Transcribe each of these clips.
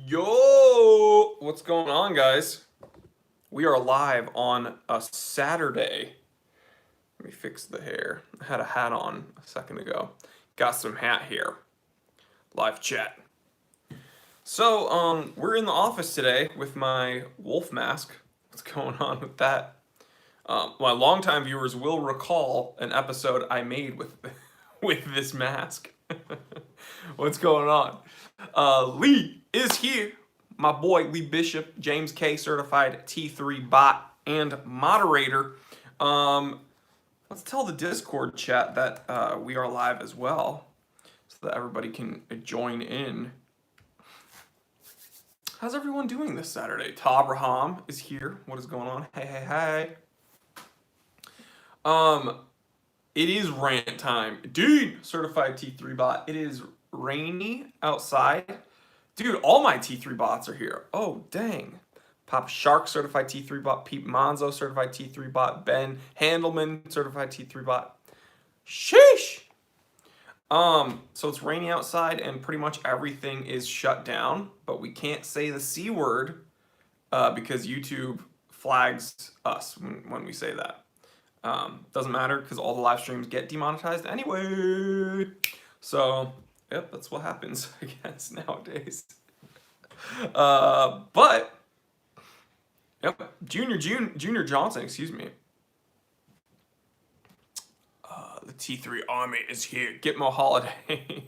Yo, what's going on, guys? We are live on a Saturday. Let me fix the hair. I had a hat on a second ago. Got some hat here. Live chat. So, we're in the office today with my wolf mask. What's going on with that? My longtime viewers will recall an episode I made with with this mask. What's going on? Lee is here. My boy Lee Bishop, James K, certified T3 bot and moderator. Let's tell the Discord chat that we are live as well, so that everybody can join in. How's everyone doing this Saturday? Tabraham is here. What is going on? Hey, hey, hey. It is rant time. Dude, certified T3 bot. It is rainy outside. Dude, all my T3 bots are here. Oh, dang. Papa Shark, certified T3 bot. Pete Monzo, certified T3 bot. Ben Handelman, certified T3 bot. Sheesh! So it's rainy outside and pretty much everything is shut down, but we can't say the C word because YouTube flags us when we say that. Doesn't matter because all the live streams get demonetized anyway. So, yep, that's what happens, I guess, nowadays. But, yep, Junior Johnson, excuse me. The T3 army is here. Gitmo Holiday.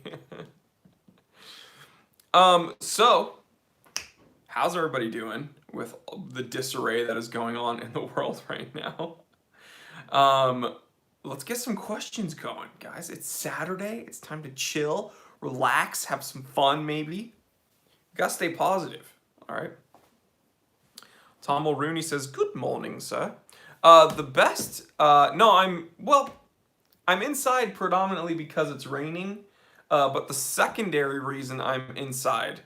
So, how's everybody doing with the disarray that is going on in the world right now? Let's get some questions going, guys. It's Saturday. It's time to chill, relax, have some fun, maybe. You gotta stay positive, all right? Tom Mulrooney says, good morning, sir. The best, no, I'm inside predominantly because it's raining, but the secondary reason I'm inside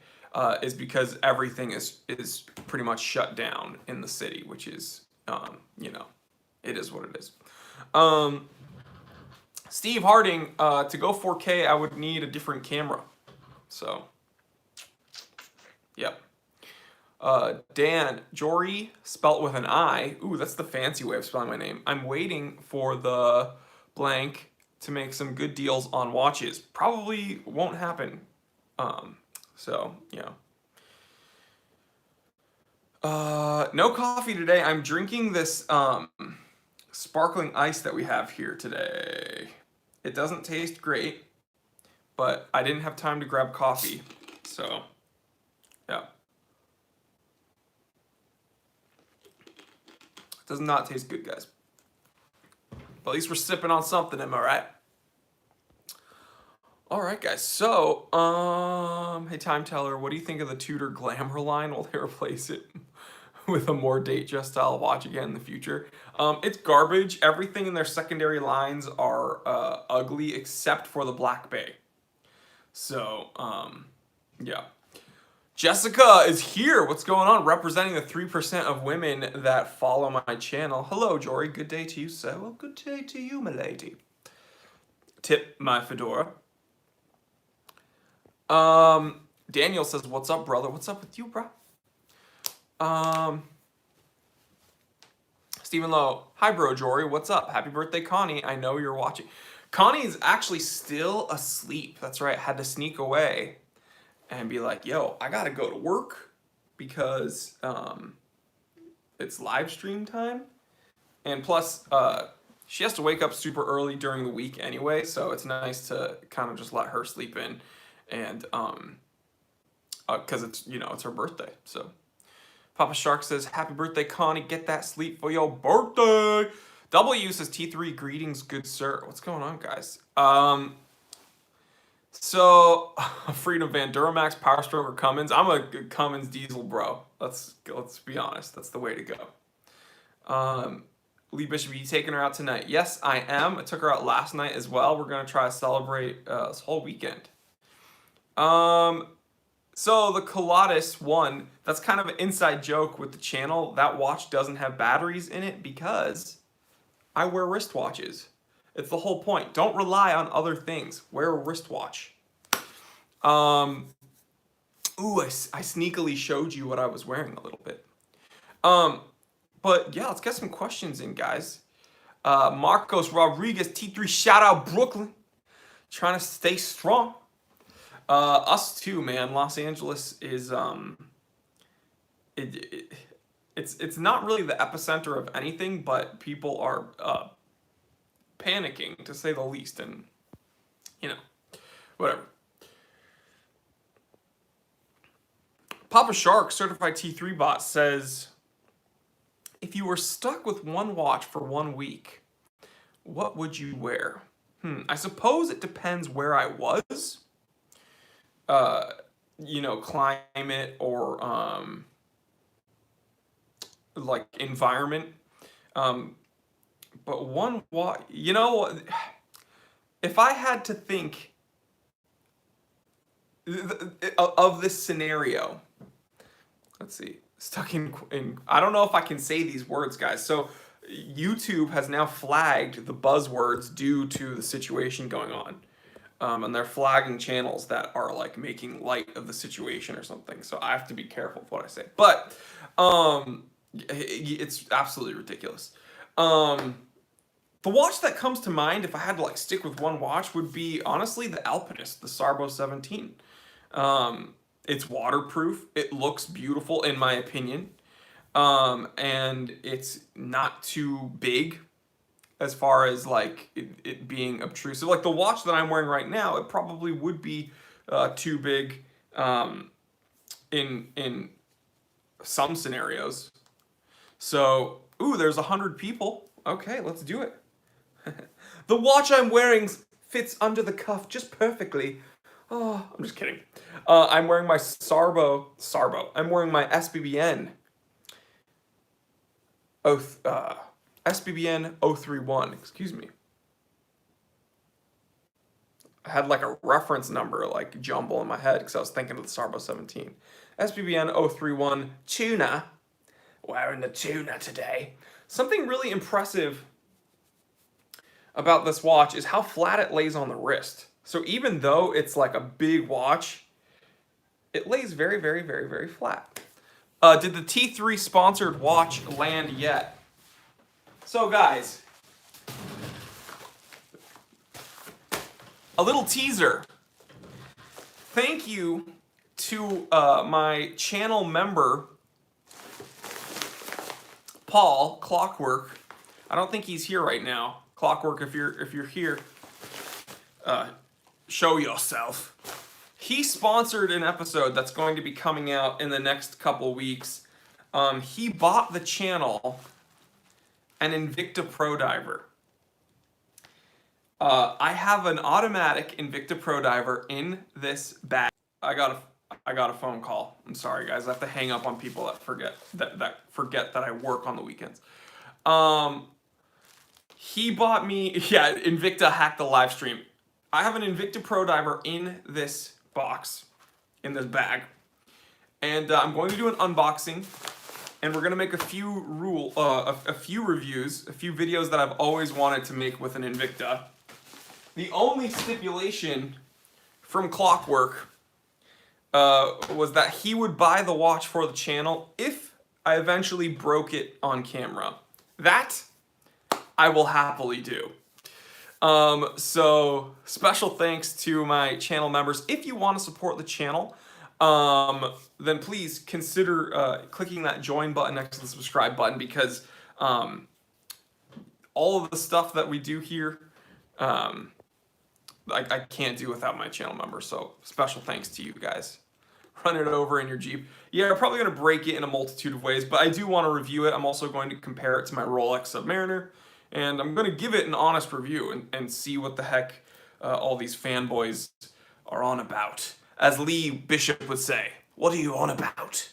is because everything is pretty much shut down in the city, which is, it is what it is. Steve Harding, to go 4K, I would need a different camera. So, yep. Dan, Jory, spelt with an I. Ooh, that's the fancy way of spelling my name. I'm waiting for the blank to make some good deals on watches. Probably won't happen. So, yeah. No coffee today. I'm drinking this, sparkling ice that we have here today. It doesn't taste great, but I didn't have time to grab coffee, so yeah. It does not taste good, guys. But at least we're sipping on something, am I right? Alright, guys, so, hey, Time Teller, what do you think of the Tudor Glamour line? Will they replace it with a more Datejust style watch again in the future? It's garbage. Everything in their secondary lines are ugly except for the Black Bay. So, yeah. Jessica is here. What's going on? Representing the 3% of women that follow my channel. Hello, Jory. Good day to you, sir. Well, good day to you, my lady. Tip my fedora. Daniel says, what's up, brother? What's up with you, bro? Stephen Lowe, hi bro, Jory, what's up? Happy birthday, Connie. I know you're watching. Connie is actually still asleep. That's right. Had to sneak away and be like, yo, I gotta go to work because it's live stream time. And plus, she has to wake up super early during the week anyway, so it's nice to kind of just let her sleep in and because it's her birthday. So Papa Shark says, happy birthday, Connie. Get that sleep for your birthday. W says, T3, greetings, good sir. What's going on, guys? So, Freedom Van Duramax, Power Stroke, or Cummins. I'm a Cummins diesel, bro. Let's be honest. That's the way to go. Lee Bishop, you taking her out tonight? Yes, I am. I took her out last night as well. We're going to try to celebrate this whole weekend. So the Colatus one, that's kind of an inside joke with the channel. That watch doesn't have batteries in it because I wear wristwatches. It's the whole point. Don't rely on other things. Wear a wristwatch. Ooh, I sneakily showed you what I was wearing a little bit. But yeah, let's get some questions in, guys. Marcos Rodriguez, T3, shout out Brooklyn. Trying to stay strong. Us too, man. Los Angeles is it's not really the epicenter of anything, but people are panicking to say the least, and you know, whatever. Papa Shark, certified T3 bot, says, if you were stuck with one watch for 1 week, what would you wear? I suppose it depends where I was. Climate or like environment. But one watch, if I had to think of this scenario, let's see, stuck in, I don't know if I can say these words, guys. So YouTube has now flagged the buzzwords due to the situation going on. And they're flagging channels that are like making light of the situation or something. So I have to be careful with what I say. But it's absolutely ridiculous. The watch that comes to mind, if I had to like stick with one watch, would be honestly the Alpinist, the Sarbo 17. It's waterproof. It looks beautiful in my opinion. And it's not too big as far as like it being obtrusive. Like the watch that I'm wearing right now, it probably would be too big in some scenarios. So, ooh, there's 100 people. Okay, let's do it. The watch I'm wearing fits under the cuff just perfectly. Oh, I'm just kidding. I'm wearing my Sarbo. I'm wearing my SBBN. SBBN 031, excuse me. I had like a reference number like jumble in my head because I was thinking of the Sarbo 17. SBBN 031 Tuna. Wearing the Tuna today. Something really impressive about this watch is how flat it lays on the wrist. So even though it's like a big watch, it lays very, very, very, very flat. Did the T3 sponsored watch land yet? So guys, a little teaser. Thank you to my channel member, Paul Clockwork. I don't think he's here right now. Clockwork, if you're here, show yourself. He sponsored an episode that's going to be coming out in the next couple weeks. He bought the channel an Invicta Pro Diver. I have an automatic Invicta Pro Diver in this bag. I got a phone call. I'm sorry, guys. I have to hang up on people that forget that I work on the weekends. He bought me, yeah, Invicta hacked the live stream. I have an Invicta Pro Diver in this box, in this bag, and I'm going to do an unboxing, and we're going to make a few reviews, a few videos that I've always wanted to make with an Invicta. The only stipulation from Clockwork was that he would buy the watch for the channel if I eventually broke it on camera. That I will happily do. So special thanks to my channel members. If you want to support the channel, then please consider clicking that join button next to the subscribe button, because all of the stuff that we do here, I can't do without my channel members. So special thanks to you guys. Run it over in your Jeep. Yeah, I'm probably going to break it in a multitude of ways, but I do want to review it. I'm also going to compare it to my Rolex Submariner. And I'm going to give it an honest review and see what the heck all these fanboys are on about. As Lee Bishop would say, what are you on about?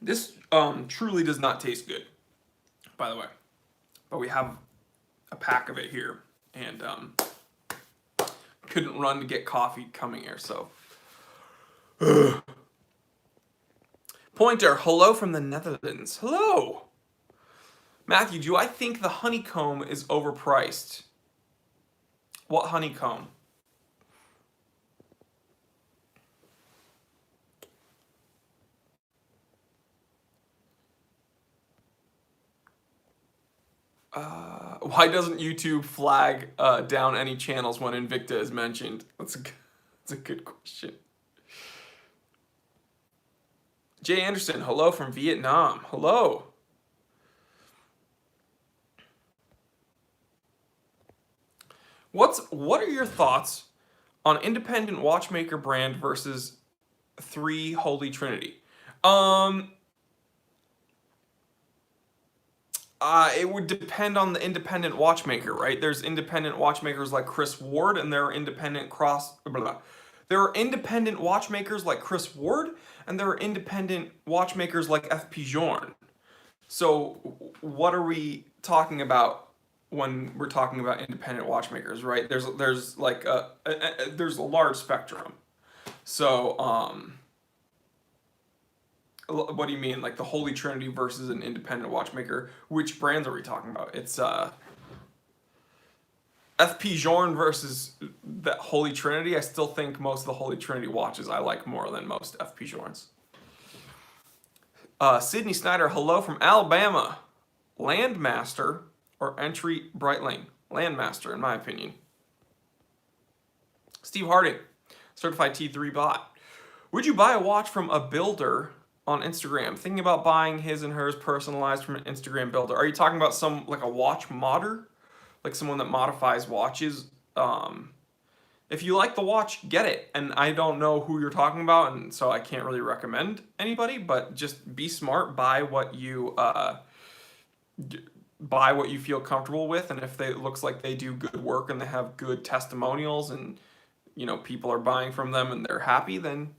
This truly does not taste good, by the way. But we have a pack of it here. And couldn't run to get coffee coming here, so... Pointer, hello from the Netherlands. Hello. Matthew, do I think the honeycomb is overpriced? What honeycomb? Why doesn't YouTube flag down any channels when Invicta is mentioned? That's a good question. Jay Anderson, hello from Vietnam. Hello. What are your thoughts on independent watchmaker brand versus three Holy Trinity? Um, it would depend on the independent watchmaker, right? There's independent watchmakers like Chris Ward, and there are independent blah, blah. There are independent watchmakers like Chris Ward, and there are independent watchmakers like FP Jorn. So, what are we talking about when we're talking about independent watchmakers, right? There's like there's a large spectrum. So, what do you mean, like the Holy Trinity versus an independent watchmaker? Which brands are we talking about? It's FP Jorn versus the Holy Trinity. I still think most of the Holy Trinity watches I like more than most FP Jorns. Sydney Snyder, hello from Alabama. Landmaster or Entry Breitling? Landmaster, in my opinion. Steve Harding, certified T3 bot. Would you buy a watch from a builder on Instagram? Thinking about buying his and hers personalized from an Instagram builder. Are you talking about some like a watch modder, like someone that modifies watches? If you like the watch, get it. And I don't know who you're talking about, and so I can't really recommend anybody. But just be smart. Buy what you feel comfortable with, and if it looks like they do good work and they have good testimonials, and people are buying from them and they're happy, then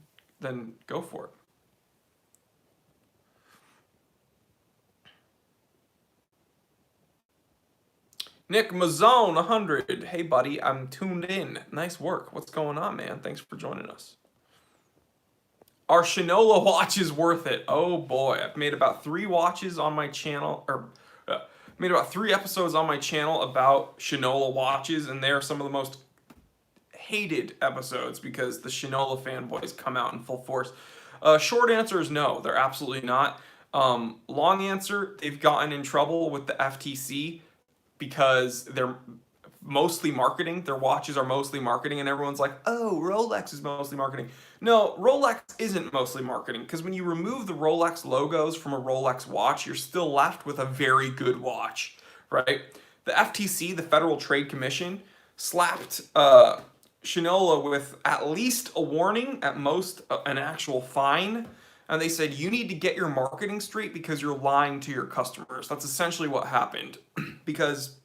go for it. Nick Mazzone 100. Hey buddy, I'm tuned in. Nice work. What's going on, man? Thanks for joining us. Are Shinola watches worth it? Oh boy, I've made about 3 watches on my channel, or made about 3 episodes on my channel about Shinola watches, and they're some of the most hated episodes because the Shinola fanboys come out in full force. Short answer is no, they're absolutely not. Long answer, they've gotten in trouble with the FTC because they're mostly marketing. Their watches are mostly marketing, and everyone's like, oh, Rolex is mostly marketing. No, Rolex isn't mostly marketing, because when you remove the Rolex logos from a Rolex watch, you're still left with a very good watch, right? The FTC, the Federal Trade Commission, slapped Shinola with at least a warning, at most an actual fine, and they said, you need to get your marketing straight because you're lying to your customers. That's essentially what happened. Because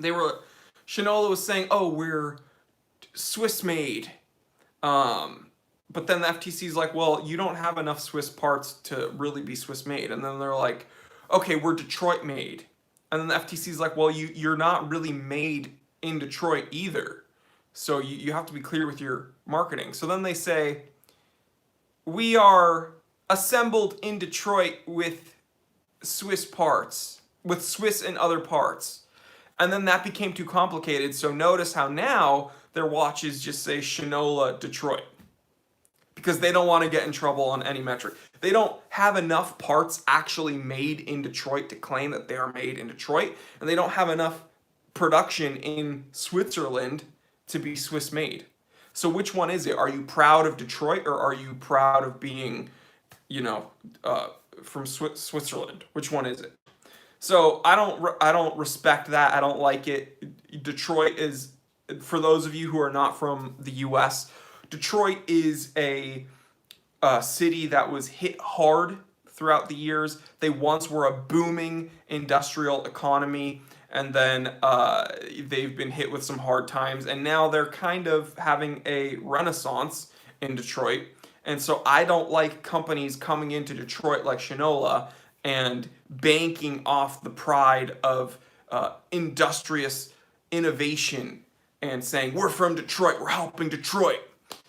Shinola was saying, oh, we're Swiss made. But then the FTC's like, well, you don't have enough Swiss parts to really be Swiss made. And then they're like, okay, we're Detroit made. And then the FTC's like, well, you're not really made in Detroit either. So you have to be clear with your marketing. So then they say, we are assembled in Detroit with Swiss parts, with Swiss and other parts. And then that became too complicated. So notice how now their watches just say Shinola Detroit, because they don't want to get in trouble on any metric. They don't have enough parts actually made in Detroit to claim that they are made in Detroit, and they don't have enough production in Switzerland to be Swiss made. So which one is it? Are you proud of Detroit, or are you proud of being, from Switzerland? Which one is it? So I don't respect that. I don't like it. Detroit is, for those of you who are not from the U.S., Detroit is a city that was hit hard throughout the years. They once were a booming industrial economy, and then they've been hit with some hard times, and now they're kind of having a renaissance in Detroit. And so I don't like companies coming into Detroit like Shinola and banking off the pride of industrious innovation and saying, we're from Detroit, we're helping Detroit.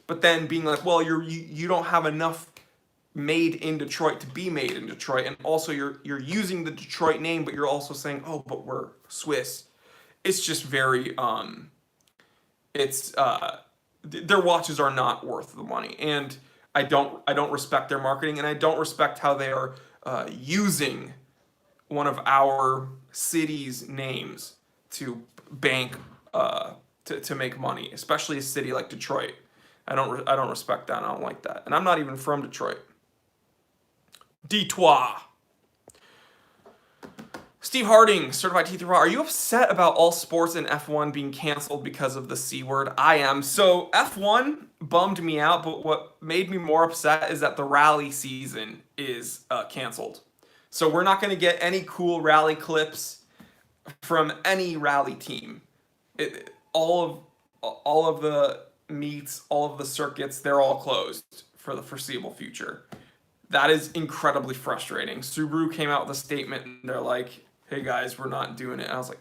But then being like, well, you don't have enough made in Detroit to be made in Detroit, and also you're using the Detroit name, but you're also saying, oh, but we're Swiss. It's just very their watches are not worth the money, and I don't respect their marketing, and I don't respect how they are using one of our city's names to bank to make money, especially a city like Detroit. I don't respect that. I don't like that, and I'm not even from Detroit. Detroit. Steve Harding, certified T3 Raw. Are you upset about all sports in F1 being canceled because of the C word? I am. So F1 bummed me out, but what made me more upset is that the rally season is canceled. So we're not going to get any cool rally clips from any rally team. All of the meets, all of the circuits, they're all closed for the foreseeable future. That is incredibly frustrating. Subaru came out with a statement and they're like, hey guys, we're not doing it. And I was like,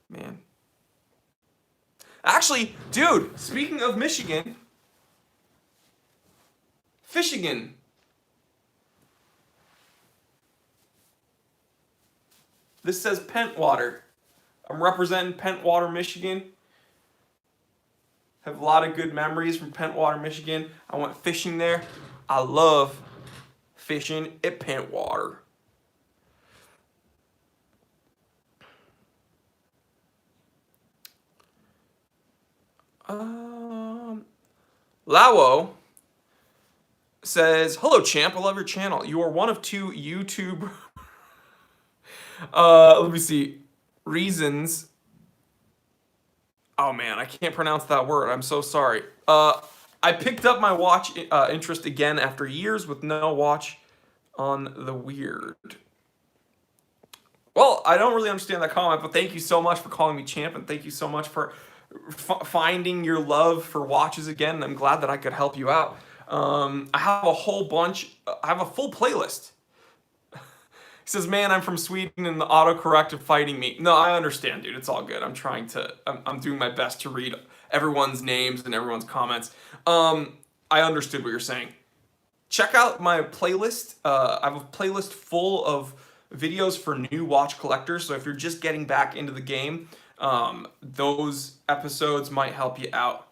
man. Actually, dude, speaking of Michigan, Fishigan. This says Pentwater. I'm representing Pentwater, Michigan. Have a lot of good memories from Pentwater, Michigan. I went fishing there. I love fishing at Pentwater. Lawo says, hello champ, I love your channel. You are one of two YouTube let me see, reasons. Oh man, I can't pronounce that word. I'm so sorry. I picked up my watch interest again after years with no watch on the weird. Well, I don't really understand that comment, but thank you so much for calling me champ, and thank you so much for finding your love for watches again. I'm glad that I could help you out. I have a whole bunch. I have a full playlist. He says, man, I'm from Sweden and the autocorrect is fighting me. No, I understand, dude. It's all good. I'm doing my best to read everyone's names and everyone's comments. I understood what you're saying. Check out my playlist. I have a playlist full of videos for new watch collectors. So if you're just getting back into the game, those episodes might help you out.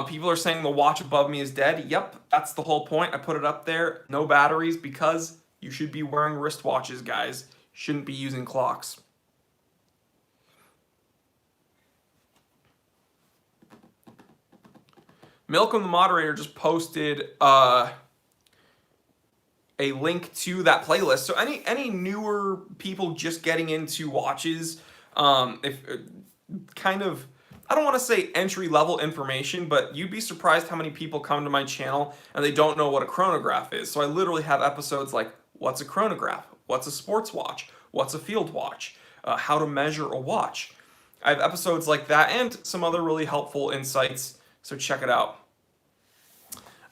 People are saying the watch above me is dead. Yep, that's the whole point. I put it up there. No batteries because you should be wearing wristwatches, guys. Shouldn't be using clocks. Milcom the moderator just posted a link to that playlist. So any newer people just getting into watches, if kind of, I don't want to say entry-level information, but you'd be surprised how many people come to my channel and they don't know what a chronograph is. So I literally have episodes like, what's a chronograph? What's a sports watch? What's a field watch? How to measure a watch. I have episodes like that and some other really helpful insights, so check it out.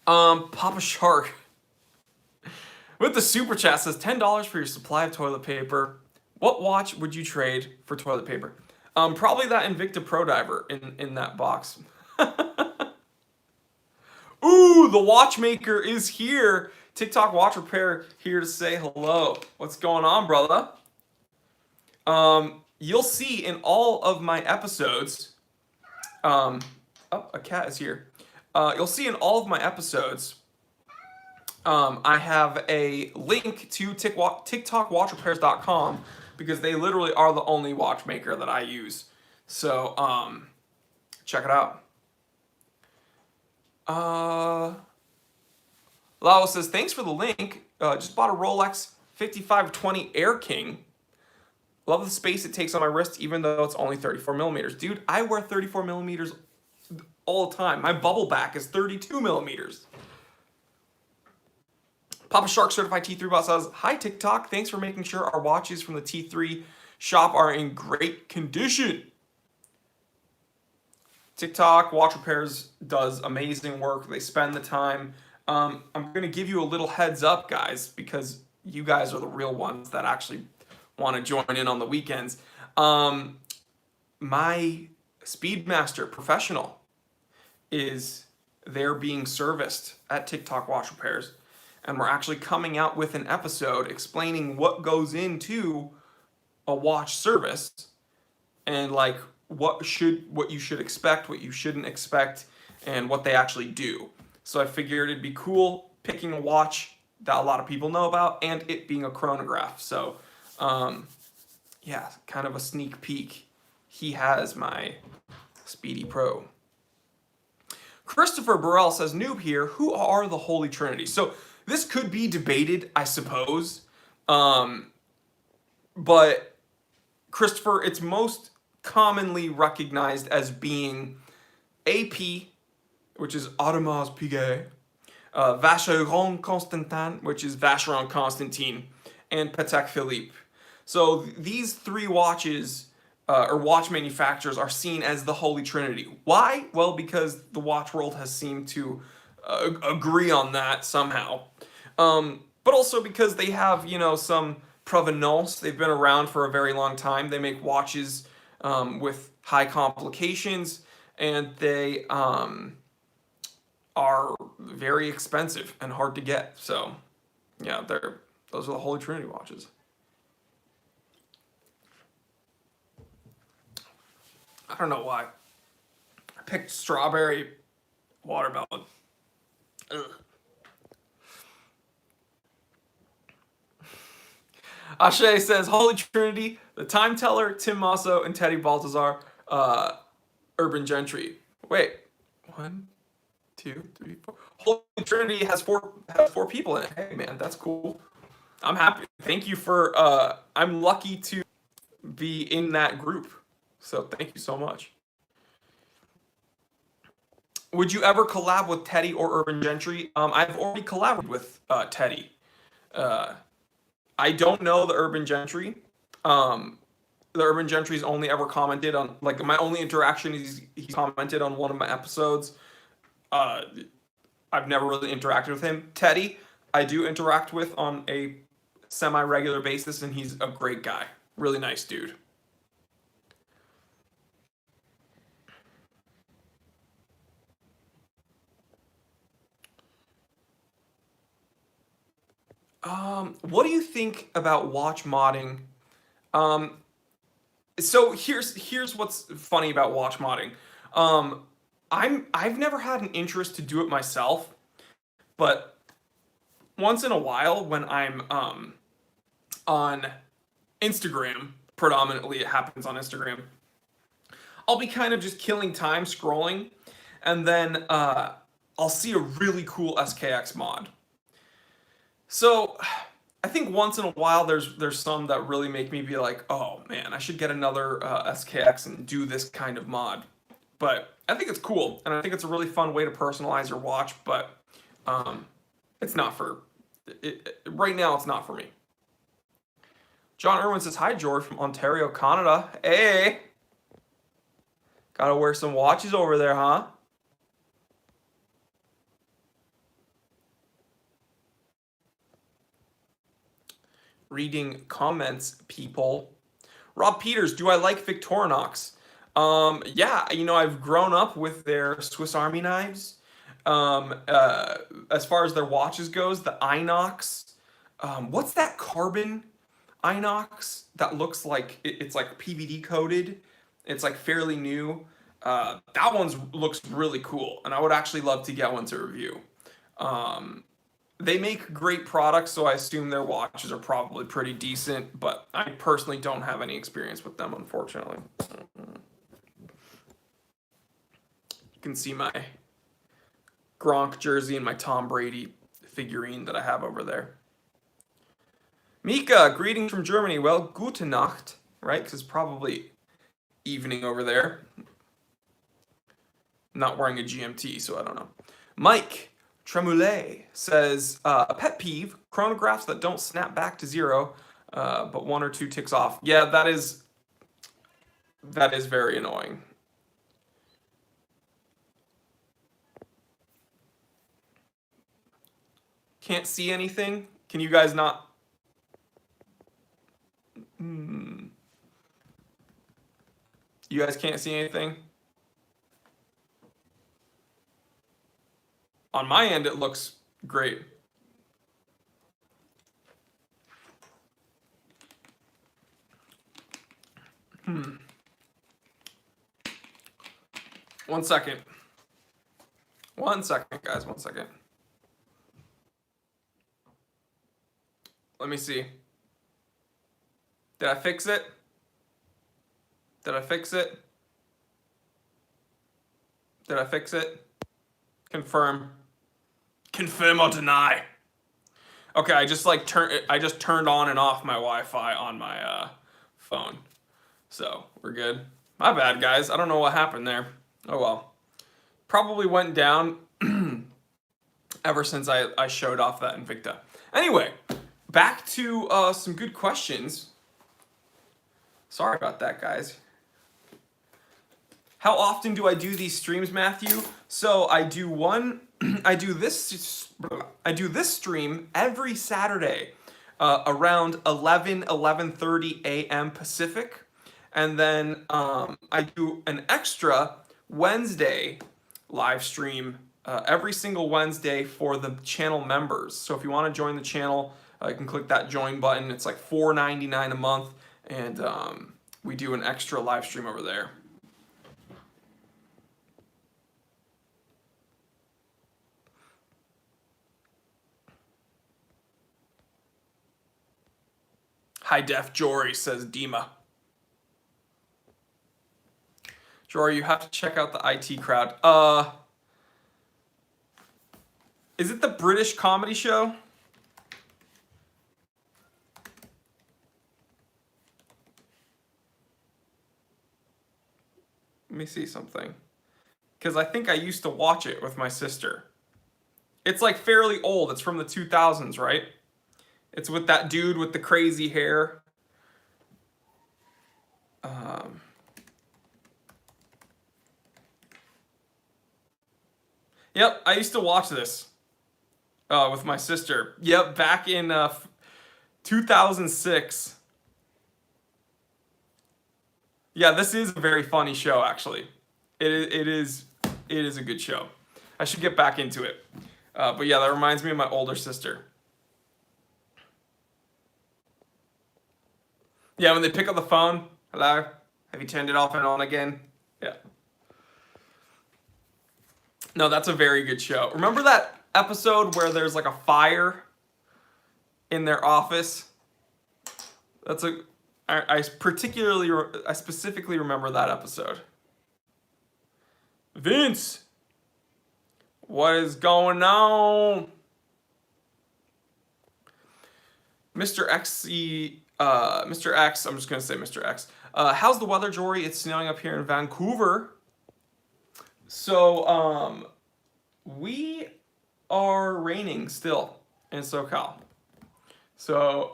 Papa Shark with the super chat says $10 for your supply of toilet paper. What watch would you trade for toilet paper? Probably that Invicta Pro Diver in that box. Ooh, the watchmaker is here. TikTok Watch Repair here to say hello. What's going on, brother? You'll see in all of my episodes. Oh, a cat is here. You'll see in all of my episodes. I have a link to TikTokWatchRepairs.com because they literally are the only watchmaker that I use. So, check it out. Lao says, thanks for the link. Just bought a Rolex 5520 Air King. Love the space it takes on my wrist, even though it's only 34 millimeters. Dude, I wear 34 millimeters all the time. My bubble back is 32 millimeters. Papa Shark Certified T3 Bot says, hi TikTok, thanks for making sure our watches from the T3 shop are in great condition. TikTok Watch Repairs does amazing work. They spend the time. I'm going to give you a little heads up, guys, because you guys are the real ones that actually want to join in on the weekends. My Speedmaster Professional is there being serviced at TikTok Watch Repairs. And we're actually coming out with an episode explaining what goes into a watch service and like what you should expect, what you shouldn't expect, and what they actually do. So I figured it'd be cool picking a watch that a lot of people know about, and it being a chronograph. So, yeah, kind of a sneak peek. He has my Speedy Pro. Christopher Burrell says, noob here, who are the Holy Trinity? So this could be debated, I suppose. But Christopher, it's most commonly recognized as being AP, which is Audemars Piguet, Vacheron Constantin, which is Vacheron Constantine, and Patek Philippe. So these three watches, or watch manufacturers, are seen as the Holy Trinity. Why? Well, because the watch world has seemed to agree on that somehow. But also because they have, some provenance. They've been around for a very long time. They make watches with high complications, and they are very expensive and hard to get. So, yeah, those are the Holy Trinity watches. I don't know why. I picked strawberry watermelon. Ugh. Ashe says, Holy Trinity, the Time Teller, Tim Mosso, and Teddy Baltazar, Urban Gentry. Wait, 1, 2, 3, 4. Holy Trinity has four people in it. Hey man, that's cool. I'm happy. Thank you for I'm lucky to be in that group. So thank you so much. Would you ever collab with Teddy or Urban Gentry? I've already collaborated with Teddy. I don't know the Urban Gentry. The Urban Gentry's only ever commented on, like, my only interaction is he commented on one of my episodes. I've never really interacted with him. Teddy, I do interact with on a semi-regular basis, and he's a great guy. Really nice dude. What do you think about watch modding? So here's what's funny about watch modding. I've never had an interest to do it myself, but once in a while when I'm on Instagram, predominantly it happens on Instagram, I'll be kind of just killing time scrolling, and then I'll see a really cool SKX mod. So I think once in a while there's some that really make me be like, oh man, I should get another SKX and do this kind of mod. But I think it's cool, and I think it's a really fun way to personalize your watch. But it's not for right now. It's not for me. John Irwin says, hi George from Ontario, Canada. Hey, gotta wear some watches over there, huh? Reading comments, people. Rob Peters, do I like Victorinox? Yeah, I've grown up with their Swiss Army knives. As far as their watches goes, the Inox. What's that carbon Inox that looks like it's like PVD coated? It's like fairly new. That one looks really cool, and I would actually love to get one to review. They make great products, so I assume their watches are probably pretty decent, but I personally don't have any experience with them, unfortunately. You can see my Gronk jersey and my Tom Brady figurine that I have over there. Mika, greetings from Germany. Well, gute Nacht, right? Because it's probably evening over there. I'm not wearing a GMT, so I don't know. Mike Tremoulet says, pet peeve, chronographs that don't snap back to zero, but 1 or 2 ticks off. Yeah, that is very annoying. Can't see anything? Can you guys not? You guys can't see anything? On my end, it looks great. One second. One second, guys. 1 second. Let me see. Did I fix it? Did I fix it? Did I fix it? Confirm. Confirm or deny. Okay, I just turned on and off my Wi-Fi on my phone. So, we're good. My bad, guys. I don't know what happened there. Oh well. Probably went down ever since I showed off that Invicta. Anyway, back to some good questions. Sorry about that, guys. How often do I do these streams, Matthew? So I do this stream every Saturday around 11:30 a.m. Pacific. And then I do an extra Wednesday live stream every single Wednesday for the channel members. So if you want to join the channel, you can click that join button. It's like $4.99 a month, and we do an extra live stream over there. High Def Jory, says Dima. Jory, you have to check out the IT crowd. Is it the British comedy show? Let me see something. Because I think I used to watch it with my sister. It's like fairly old. It's from the 2000s, right? It's with that dude with the crazy hair. Yep, I used to watch this with my sister. Yep, back in 2006. Yeah, this is a very funny show, actually. It is a good show. I should get back into it. But yeah, that reminds me of my older sister. Yeah, when they pick up the phone, hello, have you turned it off and on again? Yeah. No, that's a very good show. Remember that episode where there's like a fire in their office? I specifically remember that episode. Vince, what is going on? Mr. X, I'm just gonna say Mr. X. How's the weather, Jory? It's snowing up here in Vancouver. So, we are raining still in SoCal. So,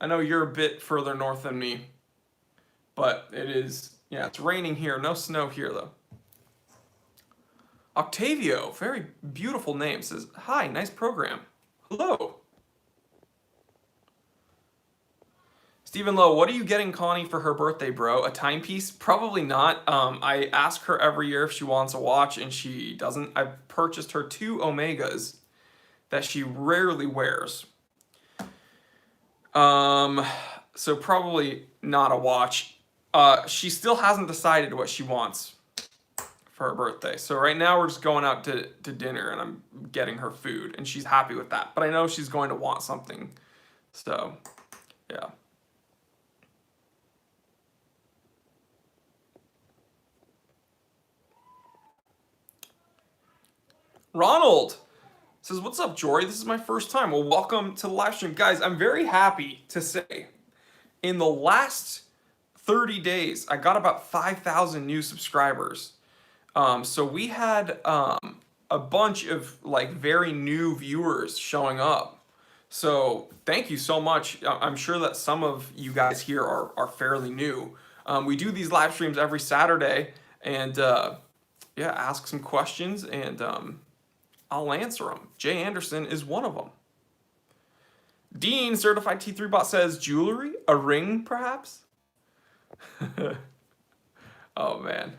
I know you're a bit further north than me, but it's raining here. No snow here, though. Octavio, very beautiful name, says, hi, nice program. Hello. Stephen Lowe, what are you getting Connie for her birthday, bro? A timepiece? Probably not. I ask her every year if she wants a watch, and she doesn't. I've purchased her 2 Omegas that she rarely wears. So probably not a watch. She still hasn't decided what she wants for her birthday. So right now we're just going out to dinner, and I'm getting her food, and she's happy with that. But I know she's going to want something. So, yeah. Ronald says, what's up, Jory? This is my first time. Well, welcome to the live stream. Guys, I'm very happy to say in the last 30 days, I got about 5,000 new subscribers. So we had a bunch of like very new viewers showing up. So thank you so much. I'm sure that some of you guys here are fairly new. We do these live streams every Saturday, and yeah, ask some questions, and I'll answer them. Jay Anderson is one of them. Dean, certified T3 bot, says jewelry, a ring, perhaps. Oh man.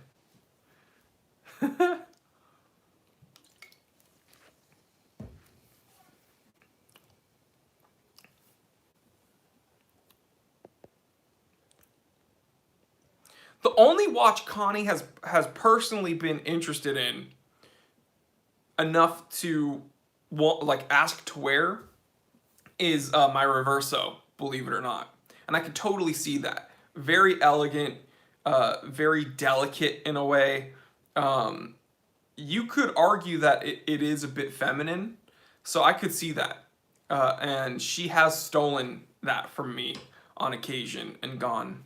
The only watch Connie has personally been interested in enough to ask to wear is my Reverso, believe it or not. And I could totally see that. Very elegant, very delicate in a way. You could argue that it is a bit feminine, so I could see that. And she has stolen that from me on occasion and gone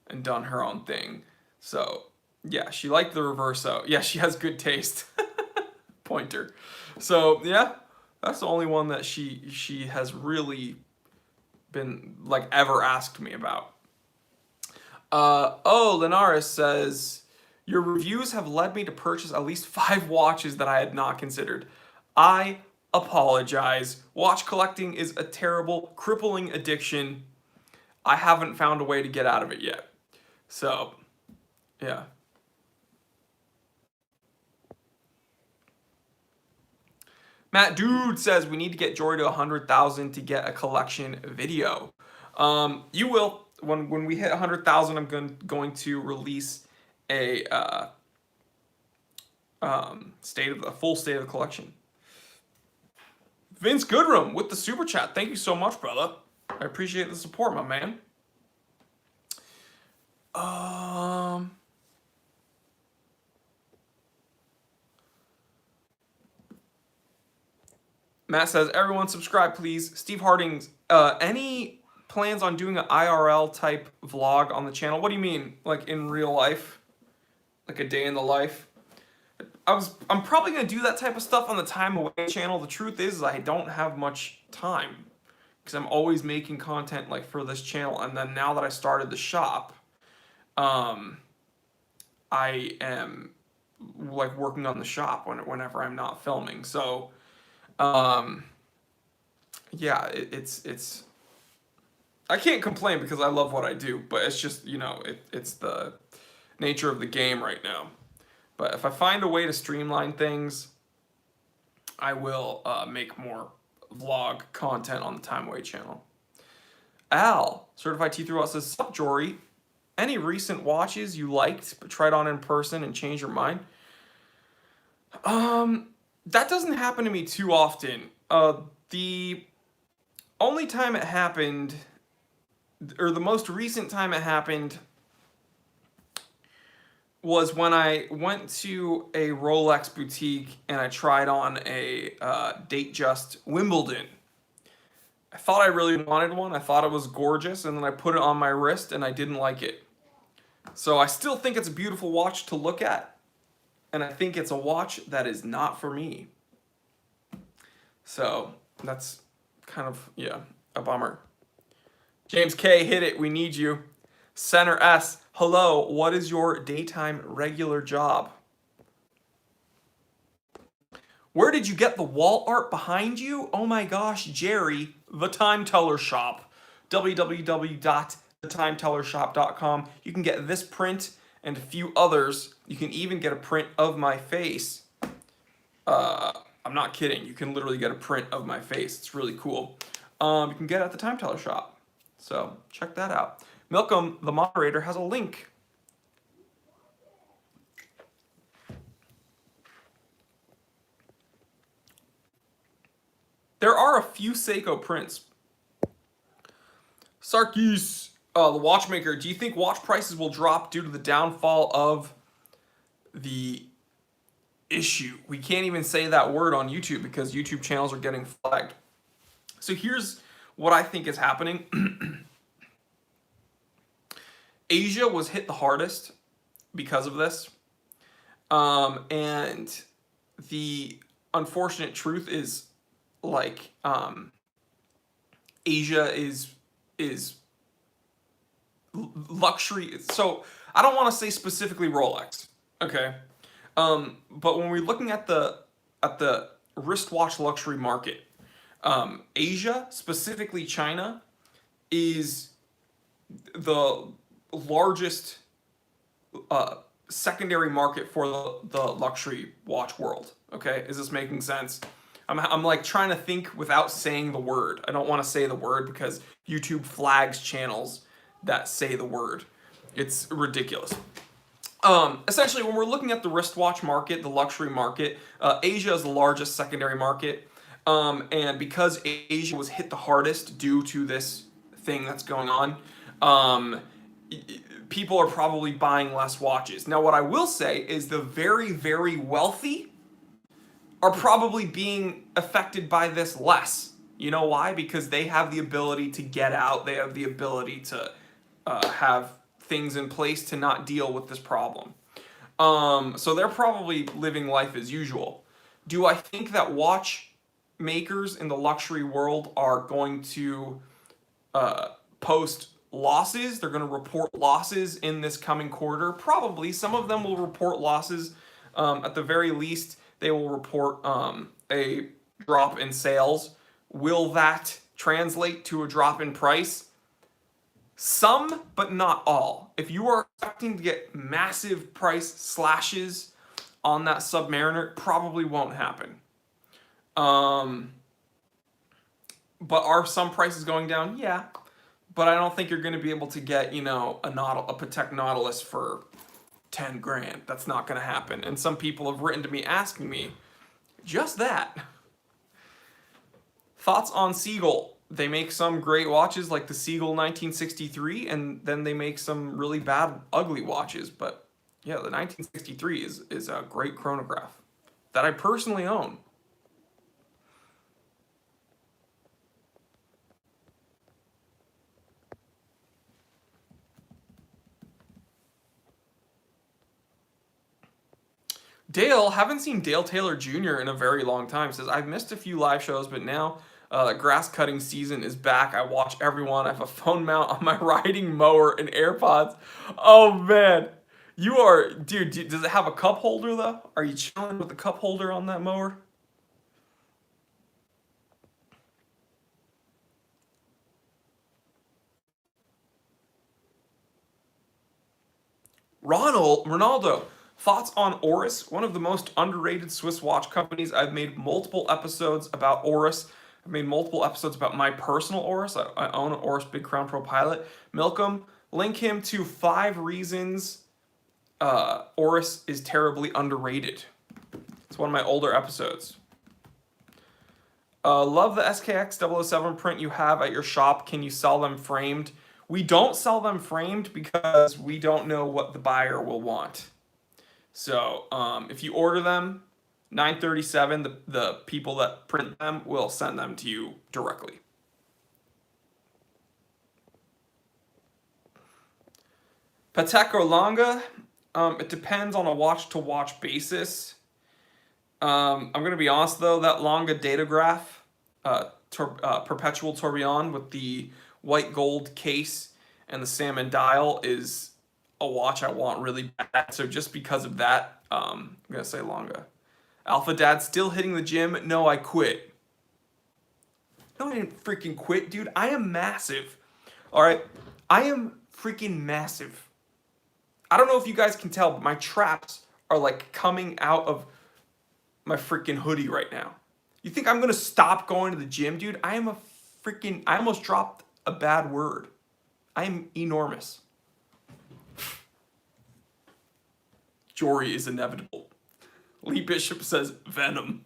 and done her own thing. So yeah, she liked the Reverso. Yeah, she has good taste. Pointer. So yeah, that's the only one that she has really been like ever asked me about. Oh, Linares says, your reviews have led me to purchase at least 5 watches that I had not considered. I apologize. Watch collecting is a terrible, crippling addiction. I haven't found a way to get out of it yet. So, yeah. Matt Dude says we need to get Jory to 100,000 to get a collection video. You will. When we hit 100,000, I'm going to release a full state of the collection. Vince Goodrum with the super chat. Thank you so much, brother. I appreciate the support, my man. Matt says, everyone subscribe, please. Steve Harding's, any plans on doing an IRL type vlog on the channel? What do you mean? Like in real life? Like a day in the life? I'm probably going to do that type of stuff on the Time Away channel. The truth is I don't have much time because I'm always making content like for this channel. And then now that I started the shop, I am like working on the shop whenever I'm not filming. So, yeah, it's I can't complain because I love what I do, but it's just, you know, it's the nature of the game right now. But if I find a way to streamline things, I will make more vlog content on the Time Away channel. Al, Certified T3 says, sup, Jory? Any recent watches you liked but tried on in person and changed your mind? That doesn't happen to me too often. The only time it happened, or the most recent time it happened, was when I went to a Rolex boutique and I tried on a Datejust Wimbledon. I thought I really wanted one. I thought it was gorgeous, and then I put it on my wrist and I didn't like it. So I still think it's a beautiful watch to look at, and I think it's a watch that is not for me. So that's kind of, yeah, a bummer. James K, hit it. We need you. Center S, hello. What is your daytime regular job? Where did you get the wall art behind you? Oh my gosh, Jerry, the Time Teller Shop. www.thetimetellershop.com. You can get this print and a few others. You can even get a print of my face. I'm not kidding. You can literally get a print of my face. It's really cool. You can get it at the Time Teller Shop. So check that out. Milcom, the moderator, has a link. There are a few Seiko prints. Sarkis, the watchmaker, do you think watch prices will drop due to the downfall of the issue? We can't even say that word on YouTube because YouTube channels are getting flagged. So here's what I think is happening. Asia was hit the hardest because of this. And the unfortunate truth is, like, Asia is luxury. So I don't want to say specifically Rolex, okay? But when we're looking at the wristwatch luxury market, Asia, specifically China, is the largest secondary market for the luxury watch world. Okay, is this making sense? I'm like trying to think without saying the word. I don't want to say the word because YouTube flags channels that say the word. It's ridiculous. Essentially, when we're looking at the wristwatch market, the luxury market, Asia is the largest secondary market. And because Asia was hit the hardest due to this thing that's going on, um, people are probably buying less watches. Now, what I will say is the very, very wealthy are probably being affected by this less. You know why? Because they have the ability to get out. They have the ability to have things in place to not deal with this problem. So they're probably living life as usual. Do I think that watch makers in the luxury world are going to post losses? They're going to report losses in this coming quarter? Probably. Some of them will report losses. At the very least, they will report a drop in sales. Will that translate to a drop in price? Some, but not all. If you are expecting to get massive price slashes on that Submariner, it probably won't happen. But are some prices going down? Yeah. But I don't think you're going to be able to get, a Patek Nautilus for 10 grand. That's not going to happen. And some people have written to me asking me just that. Thoughts on Seagull? They make some great watches like the Seagull 1963, and then they make some really bad, ugly watches. But yeah, the 1963 is a great chronograph that I personally own. Dale, haven't seen Dale Taylor Jr. in a very long time. Says, I've missed a few live shows, but now the grass cutting season is back. I watch everyone. I have a phone mount on my riding mower and AirPods. Oh, man. You are, dude, does it have a cup holder, though? Are you chilling with the cup holder on that mower? Ronaldo, thoughts on Oris, one of the most underrated Swiss watch companies. I've made multiple episodes about Oris. I've made multiple episodes about my personal Oris. I own an Oris Big Crown Pro Pilot. Milk him. Link him to 5 reasons Oris is terribly underrated. It's one of my older episodes. Love the SKX 007 print you have at your shop. Can you sell them framed? We don't sell them framed because we don't know what the buyer will want. So if you order them, 937, the people that print them will send them to you directly. Patek or Lange, it depends on a watch-to-watch basis. I'm going to be honest, though, that Lange Datograph, Perpetual Tourbillon with the white gold case and the salmon dial is a watch I want really bad. So just because of that, I'm going to say Lange. Alpha Dad, still hitting the gym? No, I quit. No, I didn't freaking quit, dude. I am massive. All right? I am freaking massive. I don't know if you guys can tell, but my traps are like coming out of my freaking hoodie right now. You think I'm going to stop going to the gym, dude? I almost dropped a bad word. I am enormous. Jory is inevitable. Lee Bishop says Venom.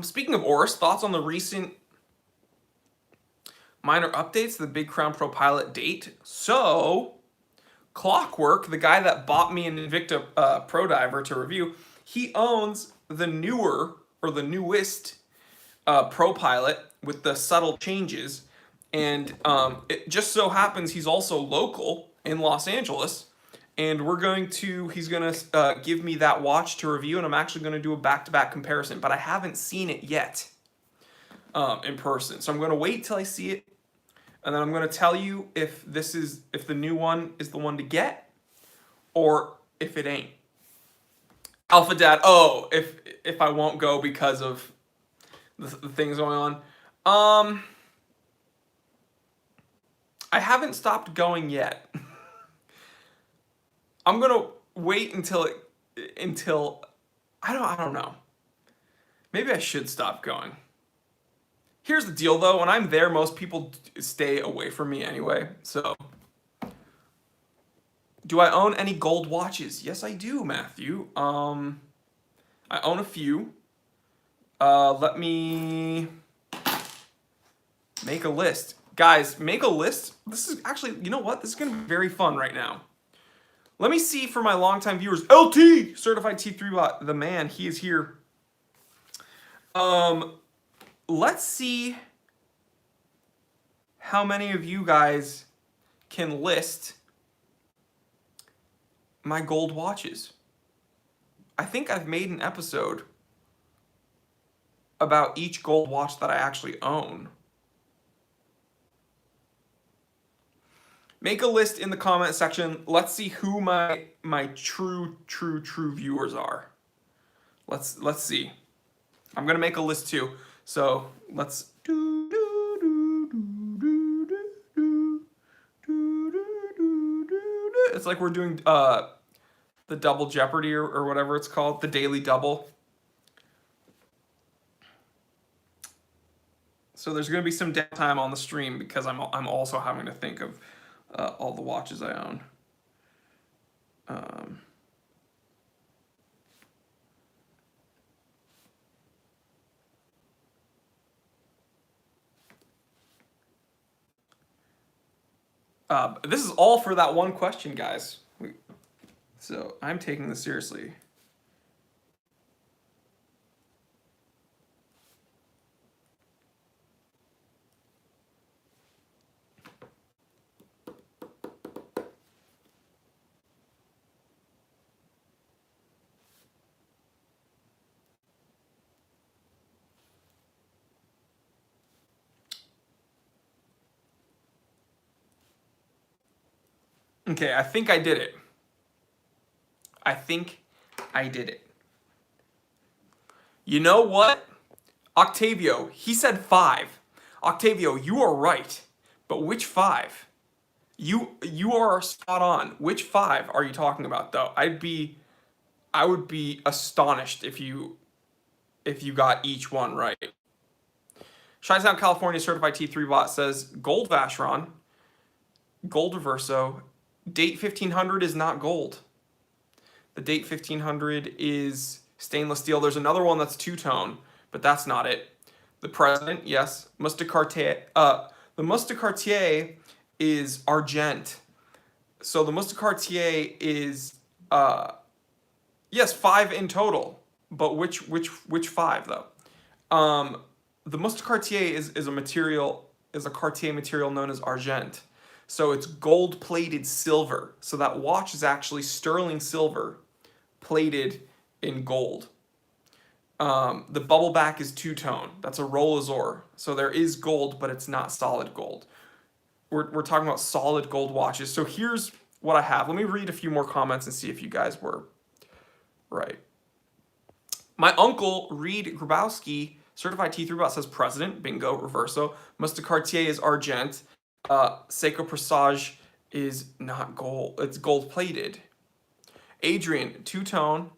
Speaking of Oris, thoughts on the recent minor updates to the Big Crown Pro Pilot date? So, Clockwork, the guy that bought me an Invicta Pro Diver to review, he owns the newer, or the newest, Pro Pilot with the subtle changes. And it just so happens he's also local in Los Angeles. And he's going to give me that watch to review, and I'm actually going to do a back-to-back comparison. But I haven't seen it yet in person. So I'm going to wait till I see it, and then I'm going to tell you if the new one is the one to get, or if it ain't. Alpha Dad, if I won't go because of the things going on. I haven't stopped going yet. I'm gonna wait until I don't know. Maybe I should stop going. Here's the deal, though. When I'm there, most people stay away from me anyway. So, do I own any gold watches? Yes, I do, Matthew. I own a few. Let me make a list. Guys, make a list. This is actually, you know what? This is going to be very fun right now. Let me see for my longtime viewers. LT, certified T3 bot, the man, he is here. Let's see how many of you guys can list my gold watches. I think I've made an episode about each gold watch that I actually own. Make a list in the comment section. Let's see who my true viewers are. Let's see. I'm gonna make a list too. So let's. It's like we're doing the double Jeopardy or whatever it's called, the daily double. So there's gonna be some downtime on the stream because I'm also having to think of all the watches I own. This is all for that one question, guys. So I'm taking this seriously. Okay, I think I did it. I think I did it. You know what? Octavio, he said 5. Octavio, you are right. But which 5? You are spot on. Which 5 are you talking about though? I would be astonished if you got each one right. Chi-Town, California certified T3 bot says gold Vacheron, gold Reverso. Date 1500 is not gold. The Date 1500 is stainless steel. There's another one that's two-tone, but that's not it. The President, yes. Mustang-Cartier. The Mustang-Cartier is argent. So the Mustang-Cartier is yes, 5 in total. But which 5 though? The Mustang-Cartier is a Cartier material known as argent. So it's gold-plated silver. So that watch is actually sterling silver plated in gold. The bubble back is two-tone. That's a Rollazor. So there is gold, but it's not solid gold. We're talking about solid gold watches. So here's what I have. Let me read a few more comments and see if you guys were right. My uncle, Reed Grabowski, certified T3 bot, says President, bingo, Reverso. Mustang-Cartier is argent. Seiko Presage is not gold. It's gold-plated. Adrian, two-tone.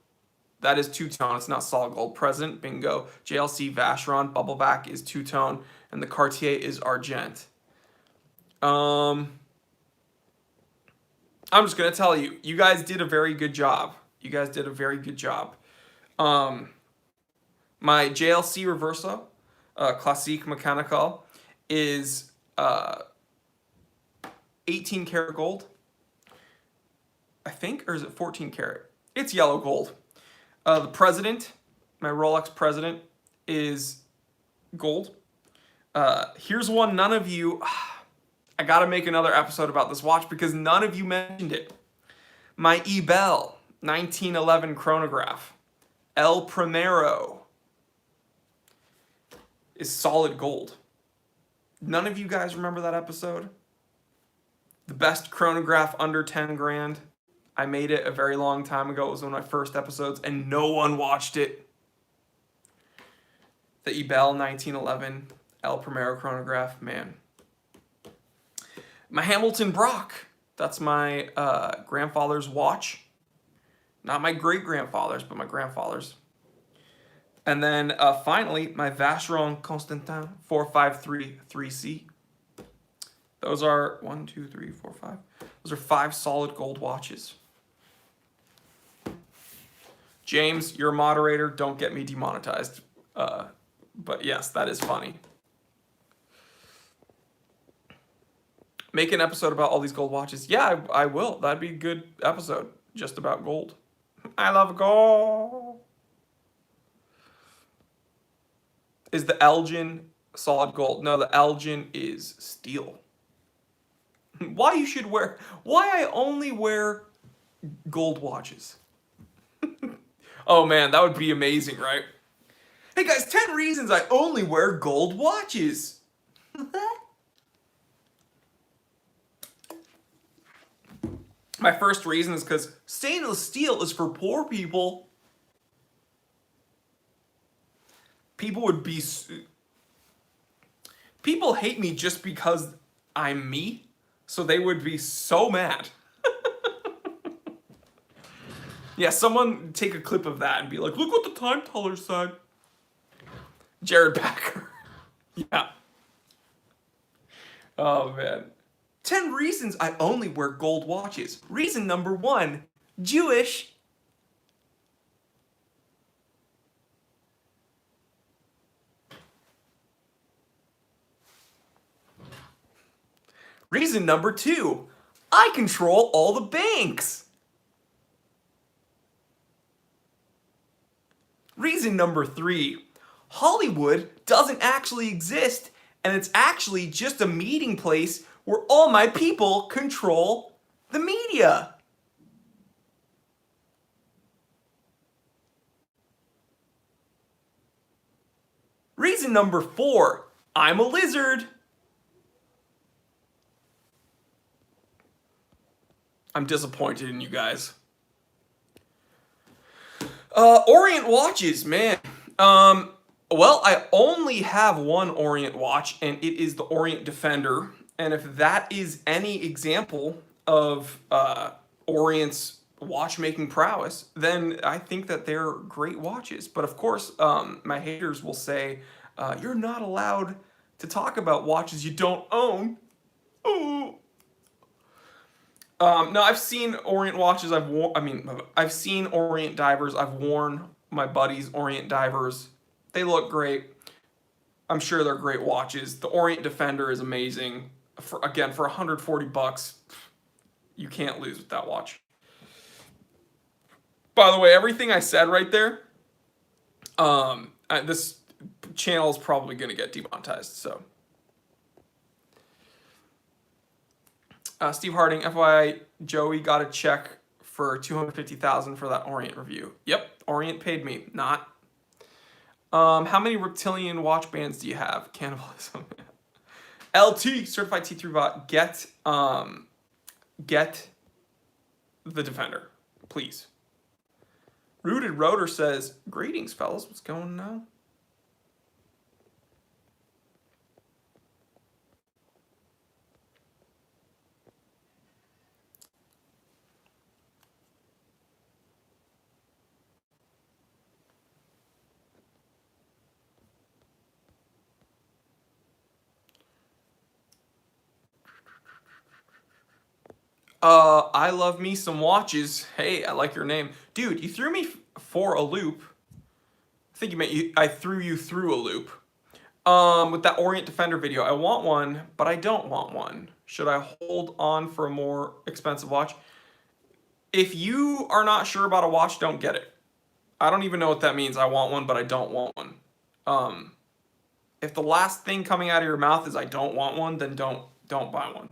That is two-tone. It's not solid gold. President, bingo. JLC Vacheron, bubbleback is two-tone. And the Cartier is argent. I'm just going to tell you, you guys did a very good job. You guys did a very good job. My JLC Reverso, Classique Mechanical, is 18 karat gold, I think, or is it 14 karat? It's yellow gold. The President, my Rolex President, is gold. Here's one none of you, I gotta make another episode about this watch because none of you mentioned it. My Ebel 1911 chronograph, El Primero, is solid gold. None of you guys remember that episode? The best chronograph under 10 grand. I made it a very long time ago. It was one of my first episodes, and no one watched it. The Ebel 1911 El Primero chronograph, man. My Hamilton Brock. That's my grandfather's watch. Not my great-grandfather's, but my grandfather's. And then finally, my Vacheron Constantin 4533C. Those are 1, 2, 3, 4, 5. Those are 5 solid gold watches. James, you're a moderator. Don't get me demonetized. But yes, that is funny. Make an episode about all these gold watches. Yeah, I will. That'd be a good episode. Just about gold. I love gold. Is the Elgin solid gold? No, the Elgin is steel. Why I only wear gold watches? Oh man, that would be amazing, right? Hey guys, 10 reasons I only wear gold watches. My first reason is because stainless steel is for poor people. People hate me just because I'm me, so they would be so mad. Yeah, someone take a clip of that and be like, look what the time teller said. Jared Packer. Yeah. Oh, man. 10 reasons I only wear gold watches. Reason number 1, Jewish. Reason number 2, I control all the banks. Reason number 3, Hollywood doesn't actually exist, and it's actually just a meeting place where all my people control the media. Reason number 4, I'm a lizard. I'm disappointed in you guys. Orient watches, man. Well, I only have one Orient watch, and it is the Orient Defender. And if that is any example of Orient's watchmaking prowess, then I think that they're great watches. But of course, my haters will say, you're not allowed to talk about watches you don't own. Ooh. No, I've seen Orient watches. I've seen Orient divers. I've worn my buddy's Orient divers. They look great. I'm sure they're great watches. The Orient Defender is amazing. For 140 bucks, you can't lose with that watch. By the way, everything I said right there, this channel is probably going to get demonetized, so. Steve Harding, FYI, Joey got a check for $250,000 for that Orient review. Yep, Orient paid me, not. How many reptilian watch bands do you have? Cannibalism. LT, certified T3 bot, get the Defender, please. Rooted Rotor says, greetings, fellas. What's going on now? I love me some watches. Hey, I like your name. Dude, you threw me for a loop. I think you meant I threw you through a loop. With that Orient Defender video. I want one, but I don't want one. Should I hold on for a more expensive watch? If you are not sure about a watch, don't get it. I don't even know what that means. I want one, but I don't want one. If the last thing coming out of your mouth is I don't want one, then don't buy one.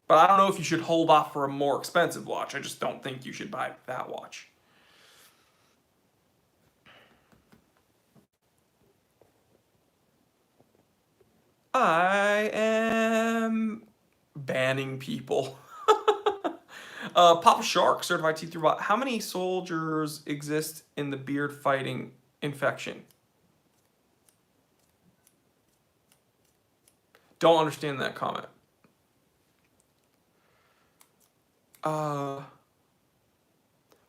But I don't know if you should hold off for a more expensive watch. I just don't think you should buy that watch. I am banning people. Papa Shark, certified T3 bot. How many soldiers exist in the beard fighting infection? Don't understand that comment.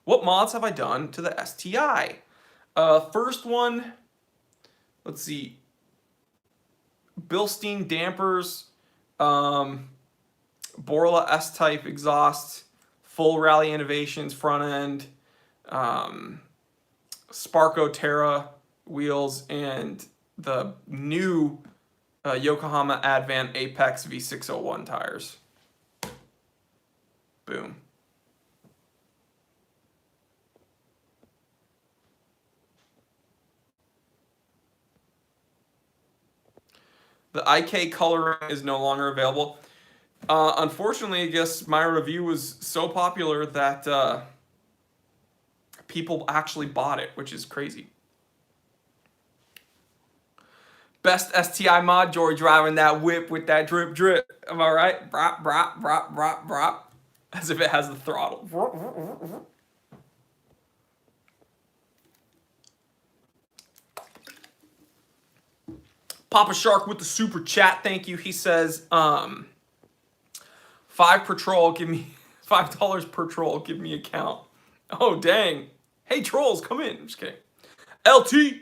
What mods have I done to the STI? First one, let's see. Bilstein dampers, Borla S-type exhaust, full rally innovations front end, Sparco Terra wheels, and the new Yokohama Advent Apex V601 tires. Boom. The IK coloring is no longer available. Unfortunately, I guess my review was so popular that people actually bought it, which is crazy. Best STI mod, Jory driving that whip with that drip drip. Am I right? Brop, brop, brop, brop, brop. As if it has the throttle. Papa Shark with the super chat, thank you. He says, $5 per troll, give me $5 per troll, give me a count. Oh dang. Hey trolls, come in. I'm just kidding. LT.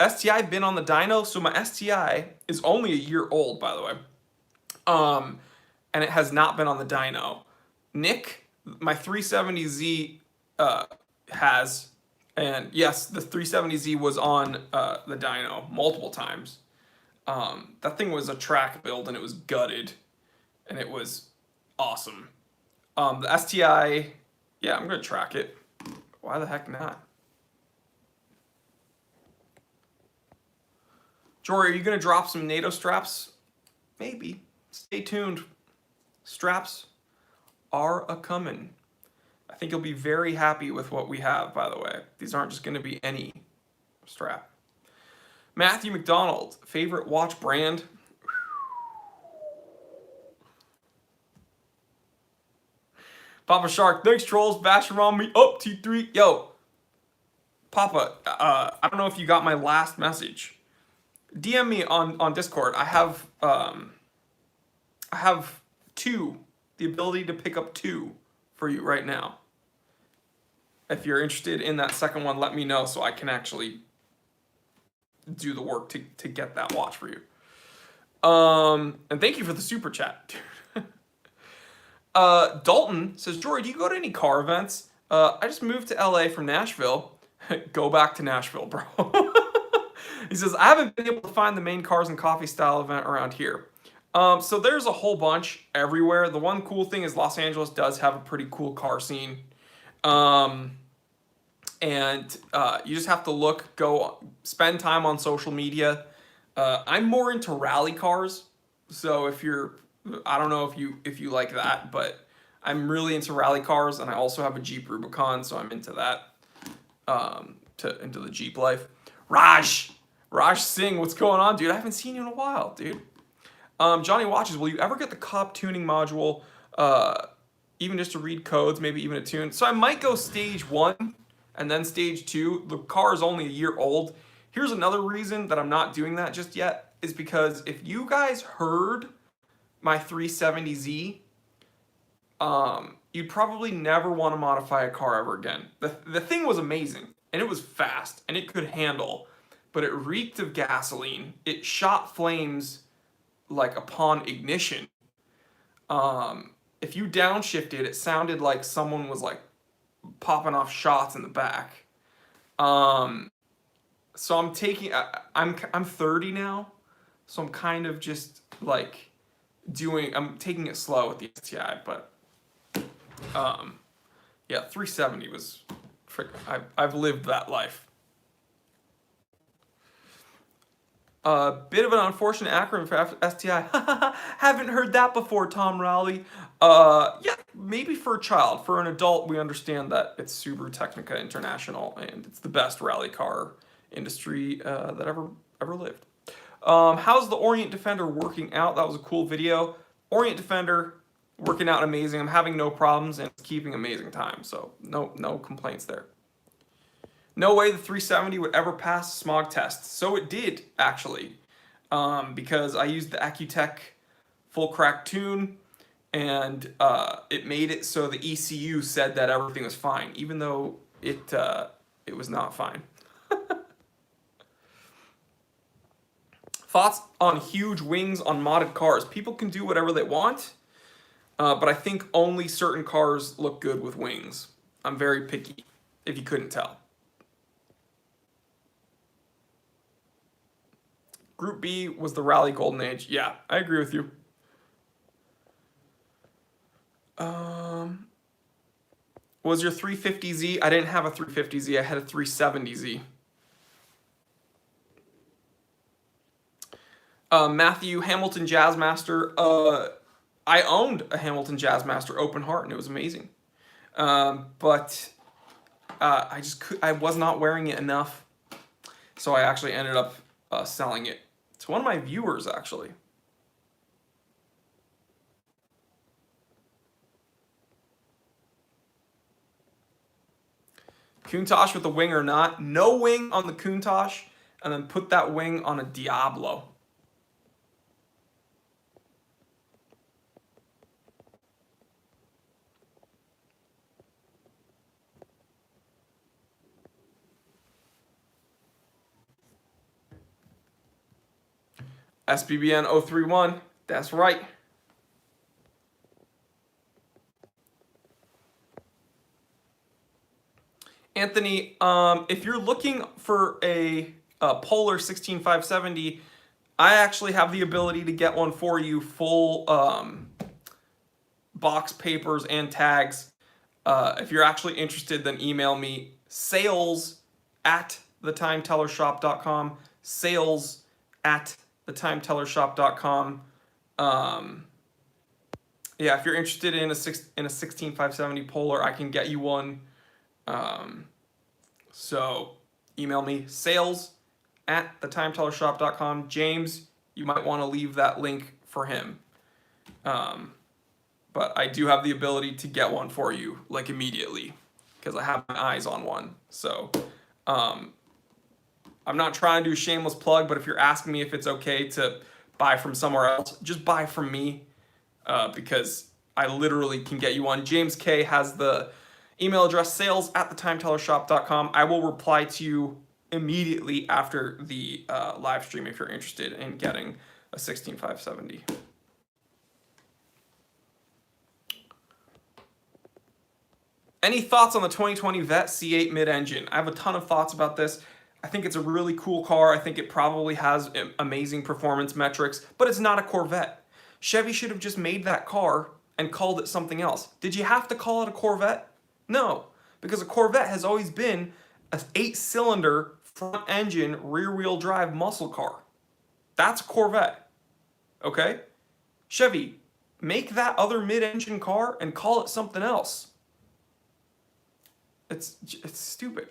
STI been on the dyno, so my STI is only a year old, by the way. And it has not been on the dyno. Nick, my 370Z has, and yes, the 370Z was on the dyno multiple times. That thing was a track build and it was gutted, and it was awesome. The STI, yeah, I'm gonna track it. Why the heck not? Jory, are you gonna drop some NATO straps? Maybe. Stay tuned. Straps are a-coming. I think you'll be very happy with what we have, by the way. These aren't just gonna be any strap. Matthew McDonald, favorite watch brand? Papa Shark, thanks trolls, bashing on me. Oh, T3, yo. Papa, I don't know if you got my last message. DM me on Discord. I have two, the ability to pick up two for you right now. If you're interested in that second one, let me know so I can actually do the work to get that watch for you. And thank you for the super chat. Dalton says, Jory, do you go to any car events? I just moved to LA from Nashville. Go back to Nashville, bro. He says, I haven't been able to find the main cars and coffee style event around here. So there's a whole bunch everywhere. The one cool thing is Los Angeles does have a pretty cool car scene. And you just have to go spend time on social media. I'm more into rally cars. So I don't know if you like that, but I'm really into rally cars, and I also have a Jeep Rubicon, so I'm into that, into the Jeep life. Raj Singh, what's going on, dude? I haven't seen you in a while, dude. Johnny Watches, will you ever get the COP tuning module, even just to read codes, maybe even a tune? So I might go stage 1 and then stage 2. The car is only a year old. Here's another reason that I'm not doing that just yet, is because if you guys heard my 370Z, you'd probably never want to modify a car ever again. The thing was amazing, and it was fast, and it could handle, but it reeked of gasoline. It shot flames like upon ignition. If you downshifted, it sounded like someone was like popping off shots in the back. So I'm 30 now, so I'm kind of just like I'm taking it slow with the STI, but yeah, 370 was I've lived that life. Bit of an unfortunate acronym for STI. Haven't heard that before, Tom Rowley. Yeah, maybe for a child. For an adult, we understand that it's Subaru Technica International, and it's the best rally car industry that ever lived. How's the Orient Defender working out? That was a cool video. Orient Defender working out amazing. I'm having no problems, and it's keeping amazing time. So no complaints there. No way the 370 would ever pass a smog test. So it did, actually, because I used the Accutech full crack tune, and it made it so the ECU said that everything was fine, even though it It was not fine. Thoughts on huge wings on modded cars? People can do whatever they want, but I think only certain cars look good with wings. I'm very picky, if you couldn't tell. Group B was the rally golden age. Yeah, I agree with you. Was your 350Z? I didn't have a 350Z. I had a 370Z. Matthew, Hamilton Jazzmaster. I owned a Hamilton Jazzmaster open heart, and it was amazing. But I was not wearing it enough, so I actually ended up selling it to one of my viewers, actually. Countach with the wing or not? No wing on the Countach, and then put that wing on a Diablo. SBBN 031, that's right. Anthony, if you're looking for a Polar 16570, I actually have the ability to get one for you, full box papers and tags. If you're actually interested, then email me, sales@thetimetellershop.com, sales@thetimetellershop.com. Yeah, if you're interested in a 16570 Polar, I can get you one. So email me, sales@thetimetellershop.com. James, you might want to leave that link for him. But I do have the ability to get one for you, like, immediately, because I have my eyes on one. So I'm not trying to do a shameless plug, but if you're asking me if it's okay to buy from somewhere else, just buy from me, because I literally can get you one. James K has the email address, sales@thetimetellershop.com. I will reply to you immediately after the live stream if you're interested in getting a 16570. Any thoughts on the 2020 Vet C8 mid-engine? I have a ton of thoughts about this. I think it's a really cool car. I think it probably has amazing performance metrics, but it's not a Corvette. Chevy should have just made that car and called it something else. Did you have to call it a Corvette? No, because a Corvette has always been an 8-cylinder front engine rear wheel drive muscle car. That's a Corvette, okay? Chevy, make that other mid-engine car and call it something else. It's stupid.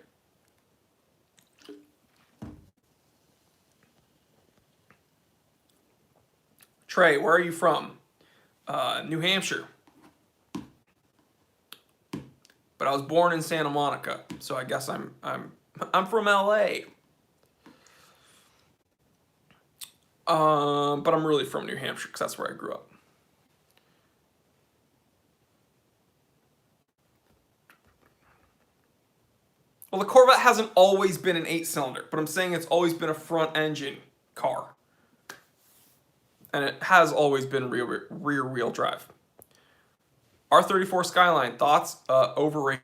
Trey, where are you from? New Hampshire. But I was born in Santa Monica, so I guess I'm from LA. But I'm really from New Hampshire because that's where I grew up. Well, the Corvette hasn't always been an 8-cylinder, but I'm saying it's always been a front engine car. And it has always been rear wheel drive. R34 Skyline, thoughts? Overrated.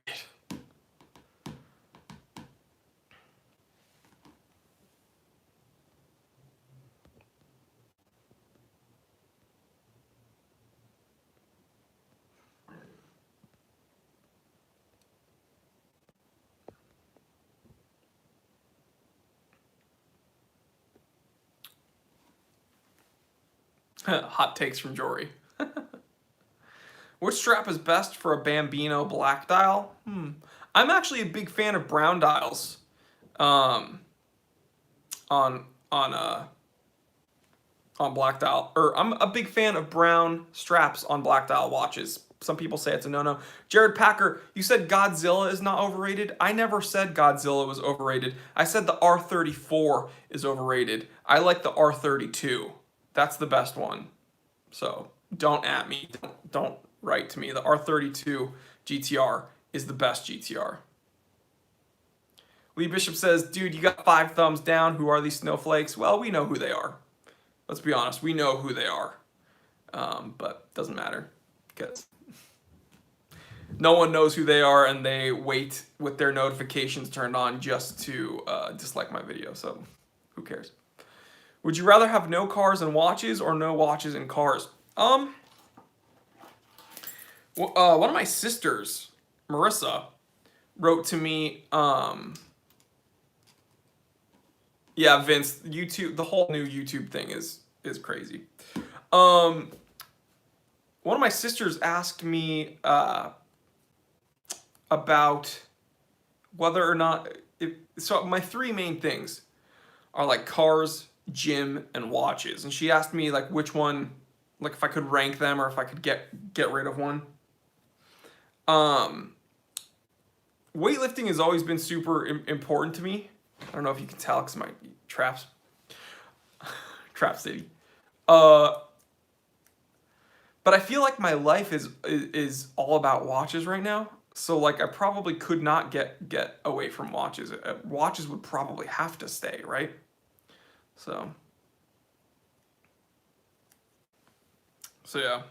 Hot takes from Jory. Which strap is best for a Bambino black dial? I'm actually a big fan of brown dials. On black dial, or I'm a big fan of brown straps on black dial watches. Some people say it's a no-no. Jared Packer, you said Godzilla is not overrated. I never said Godzilla was overrated. I said the R34 is overrated. I like the R32. That's the best one. So don't at me. Don't write to me. The R32 GTR is the best GTR. Lee Bishop says, dude, you got 5 thumbs down. Who are these snowflakes? Well, we know who they are. Let's be honest. We know who they are. But doesn't matter because no one knows who they are, and they wait with their notifications turned on just to dislike my video. So who cares? Would you rather have no cars and watches or no watches and cars? One of my sisters, Marissa, wrote to me. Yeah, Vince, YouTube, the whole new YouTube thing is crazy. One of my sisters asked me about whether or not so my 3 main things are like cars, gym, and watches. And she asked me like which one, like if I could rank them or if I could get rid of one. Weightlifting has always been super important to me. I don't know if you can tell because my trap city. But I feel like my life is all about watches right now. So like I probably could not get away from watches. Watches would probably have to stay, right? So yeah,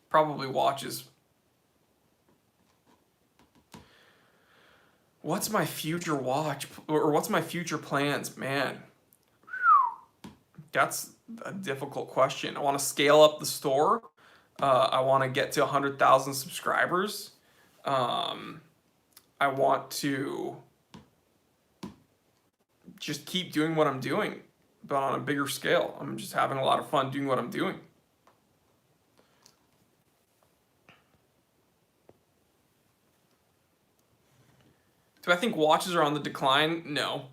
probably watches. What's my future watch, or what's my future plans? Man, that's a difficult question. I want to scale up the store. I want to get to 100,000 subscribers. I want to just keep doing what I'm doing, but on a bigger scale. I'm just having a lot of fun doing what I'm doing. Do I think watches are on the decline? No.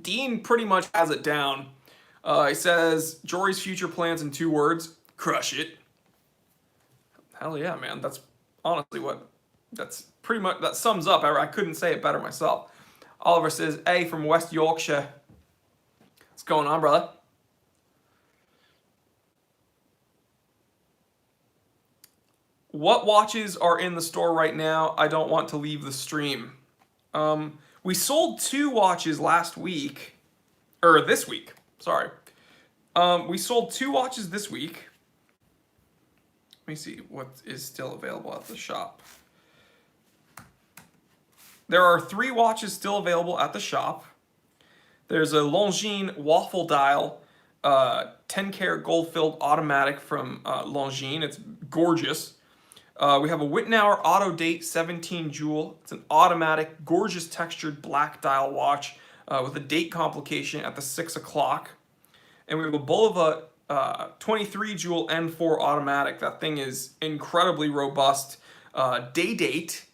Dean pretty much has it down. He says, Jory's future plans in 2 words, crush it. Hell yeah, man. That's honestly that's pretty much, that sums up. I couldn't say it better myself. Oliver says, hey, from West Yorkshire. What's going on, brother? What watches are in the store right now? I don't want to leave the stream. We sold 2 watches last week, or this week, sorry. We sold 2 watches this week. Let me see what is still available at the shop. There are 3 watches still available at the shop. There's a Longines waffle dial, 10-karat gold-filled automatic from Longines. It's gorgeous. We have a Wittenauer Auto Date 17 Jewel. It's an automatic, gorgeous textured black dial watch with a date complication at the 6 o'clock. And we have a Bulova 23 Jewel N4 automatic. That thing is incredibly robust. Day date,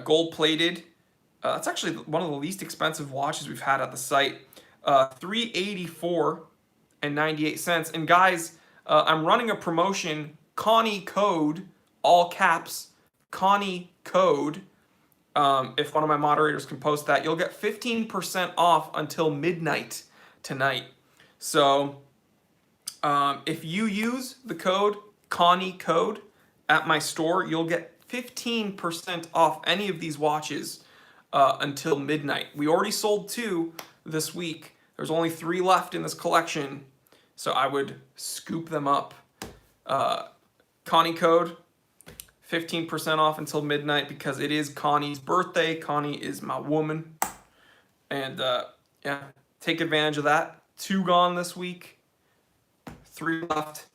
gold plated. That's actually one of the least expensive watches we've had at the site. $384.98. And guys, I'm running a promotion, Connie code, all caps, Connie code. If one of my moderators can post that, you'll get 15% off until midnight tonight. So if you use the code Connie code at my store, you'll get 15% off any of these watches until midnight. We already sold 2 this week. There's only 3 left in this collection, so I would scoop them up. Connie code, 15% off until midnight because it is Connie's birthday. Connie is my woman. And yeah, take advantage of that. 2 gone this week, 3 left.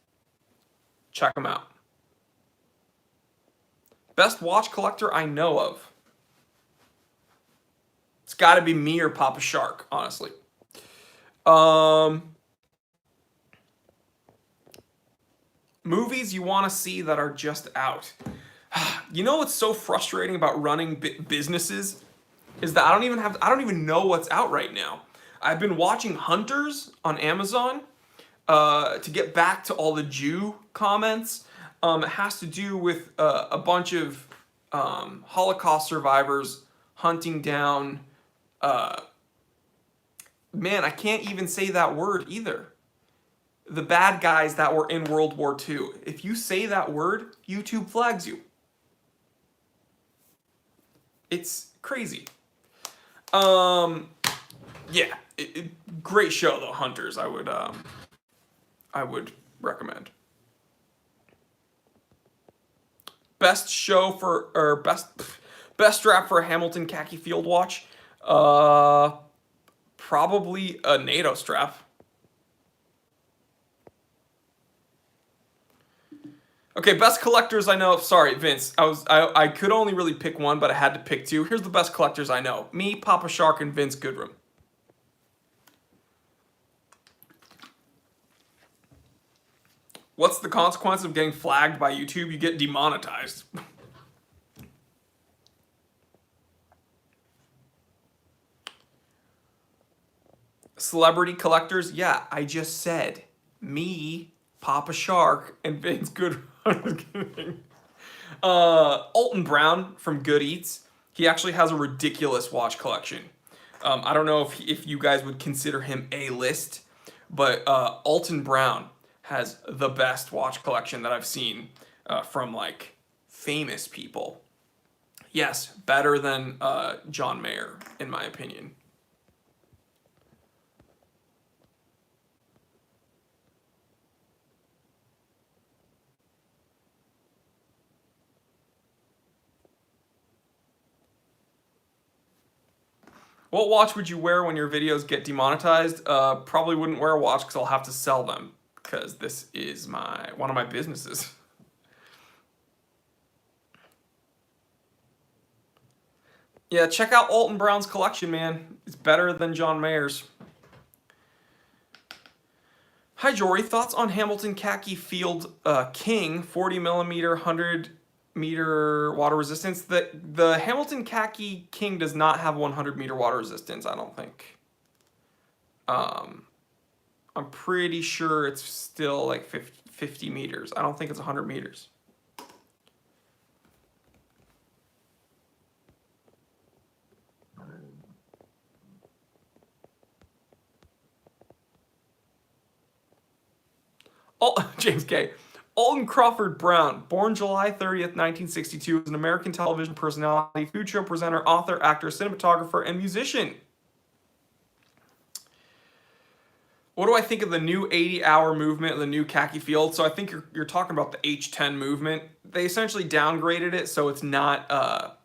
Check them out. Best watch collector I know of. It's got to be me or Papa Shark, honestly. Movies you want to see that are just out. You know what's so frustrating about running businesses is that I don't even know what's out right now. I've been watching Hunters on Amazon to get back to all the Jew comments. It has to do with a bunch of Holocaust survivors hunting down. Man, I can't even say that word either. the bad guys that were in World War II. If you say that word, YouTube flags you. It's crazy. Yeah, great show though, Hunters. I would recommend. Best show for or best strap for a Hamilton khaki field watch. Probably a NATO strap. Okay, best collectors I know. Sorry, Vince. I could only really pick one, but I had to pick two. Here's the best collectors I know: me, Papa Shark, and Vince Goodrum. What's the consequence of getting flagged by YouTube? You get demonetized. Celebrity collectors? Yeah, I just said me, Papa Shark, and Vince Goodrum. Alton Brown from Good Eats. He actually has a ridiculous watch collection. I don't know if you guys would consider him A-list, but Alton Brown has the best watch collection that I've seen from like famous people. Yes, better than John Mayer, in my opinion. What watch would you wear when your videos get demonetized? Probably wouldn't wear a watch because I'll have to sell them because this is one of my businesses. Yeah, check out Alton Brown's collection, man. It's better than John Mayer's. Hi, Jory. Thoughts on Hamilton Khaki Field King 40 millimeter 100-meter water resistance? The Hamilton Khaki King does not have 100-meter water resistance, I don't think. I'm pretty sure it's still like 50 meters. I don't think it's 100 meters. James K. Alton Crawford Brown, born July 30th, 1962, is an American television personality, food show presenter, author, actor, cinematographer, and musician. What do I think of the new 80-hour movement, the new khaki field? So I think you're talking about the H10 movement. They essentially downgraded it, so it's not.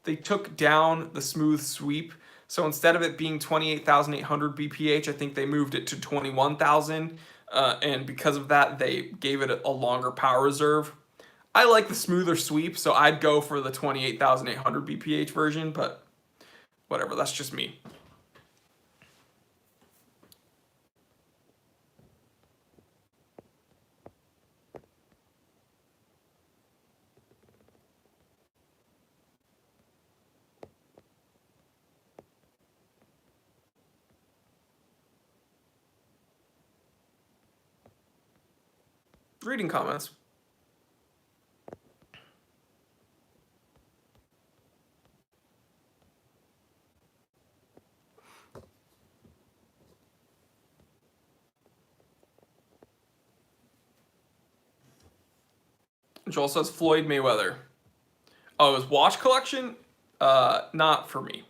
They took down the smooth sweep. So instead of it being 28,800 BPH, I think they moved it to 21,000. And because of that, they gave it a longer power reserve. I like the smoother sweep, so I'd go for the 28,800 BPH version, but whatever, that's just me. Reading comments. Joel says Floyd Mayweather. Oh, his watch collection? Not for me.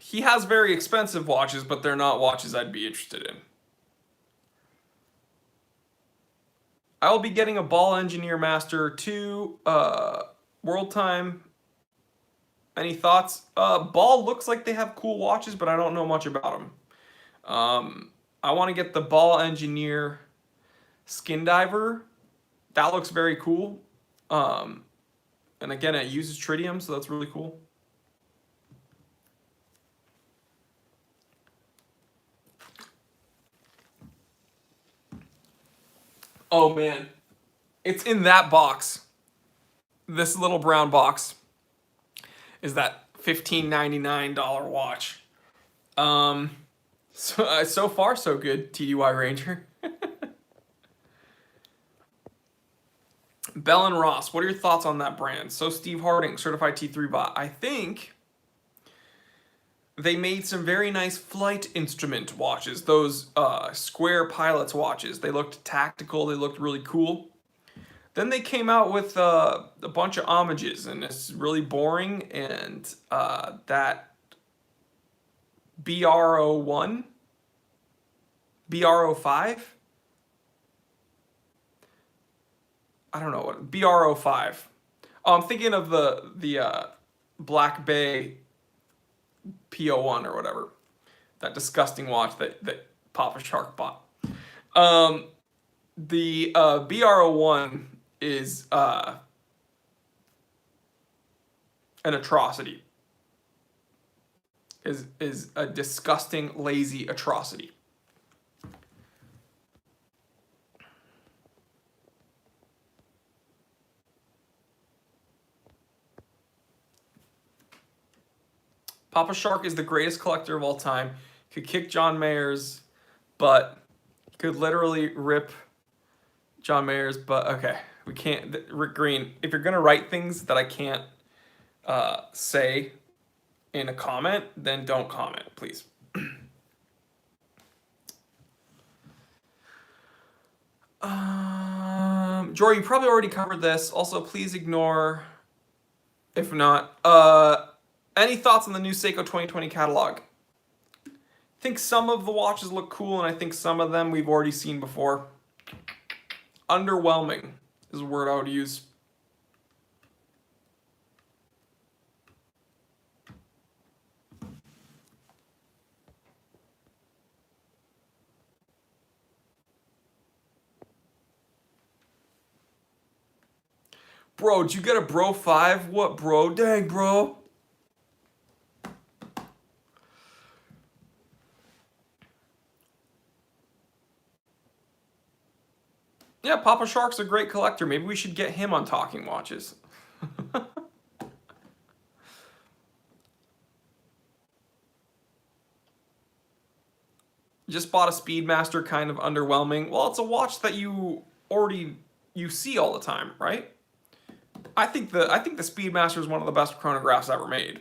He has very expensive watches, but they're not watches I'd be interested in. I will be getting a Ball Engineer Master 2 World Time. Any thoughts? Ball looks like they have cool watches, but I don't know much about them. I want to get the Ball Engineer Skin Diver. That looks very cool. And again, it uses tritium, so that's really cool. Oh man, it's in that box. This little brown box is that $15.99 watch. So far so good, TDY Ranger. Bell and Ross, what are your thoughts on that brand? So Steve Harding, certified T3 bot. I think They made some very nice flight instrument watches, those square pilot's watches. They looked tactical, they looked really cool. Then they came out with a bunch of homages, and it's really boring, and that BR01, BR05, I don't know what, BR05. Oh, I'm thinking of the Black Bay PO1 or whatever. That disgusting watch that Papa Shark bought. The BR01 is an atrocity. Is a disgusting, lazy atrocity. Papa Shark is the greatest collector of all time. Could kick John Mayer's butt. Could literally rip John Mayer's butt. Okay, we can't. Rick Green, if you're gonna write things that I can't say in a comment, then don't comment, please. Jory, you probably already covered this. Also, please ignore. If not, any thoughts on the new Seiko 2020 catalog? I think some of the watches look cool, and I think some of them we've already seen before. Underwhelming is a word I would use. Bro, did you get a Bro 5? What, bro? Dang, bro. Yeah, Papa Shark's a great collector. Maybe we should get him on Talking Watches. Just bought a Speedmaster, kind of underwhelming. Well, it's a watch that you see all the time, right? I think the Speedmaster is one of the best chronographs ever made.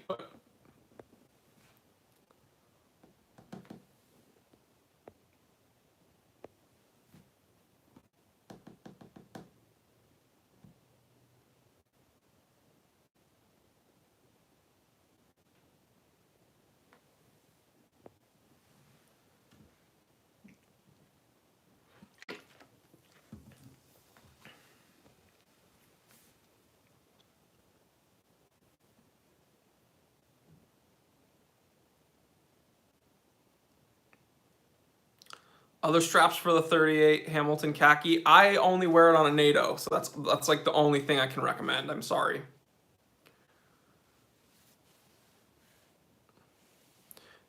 Other straps for the 38 Hamilton khaki. I only wear it on a NATO, so that's like the only thing I can recommend. I'm sorry.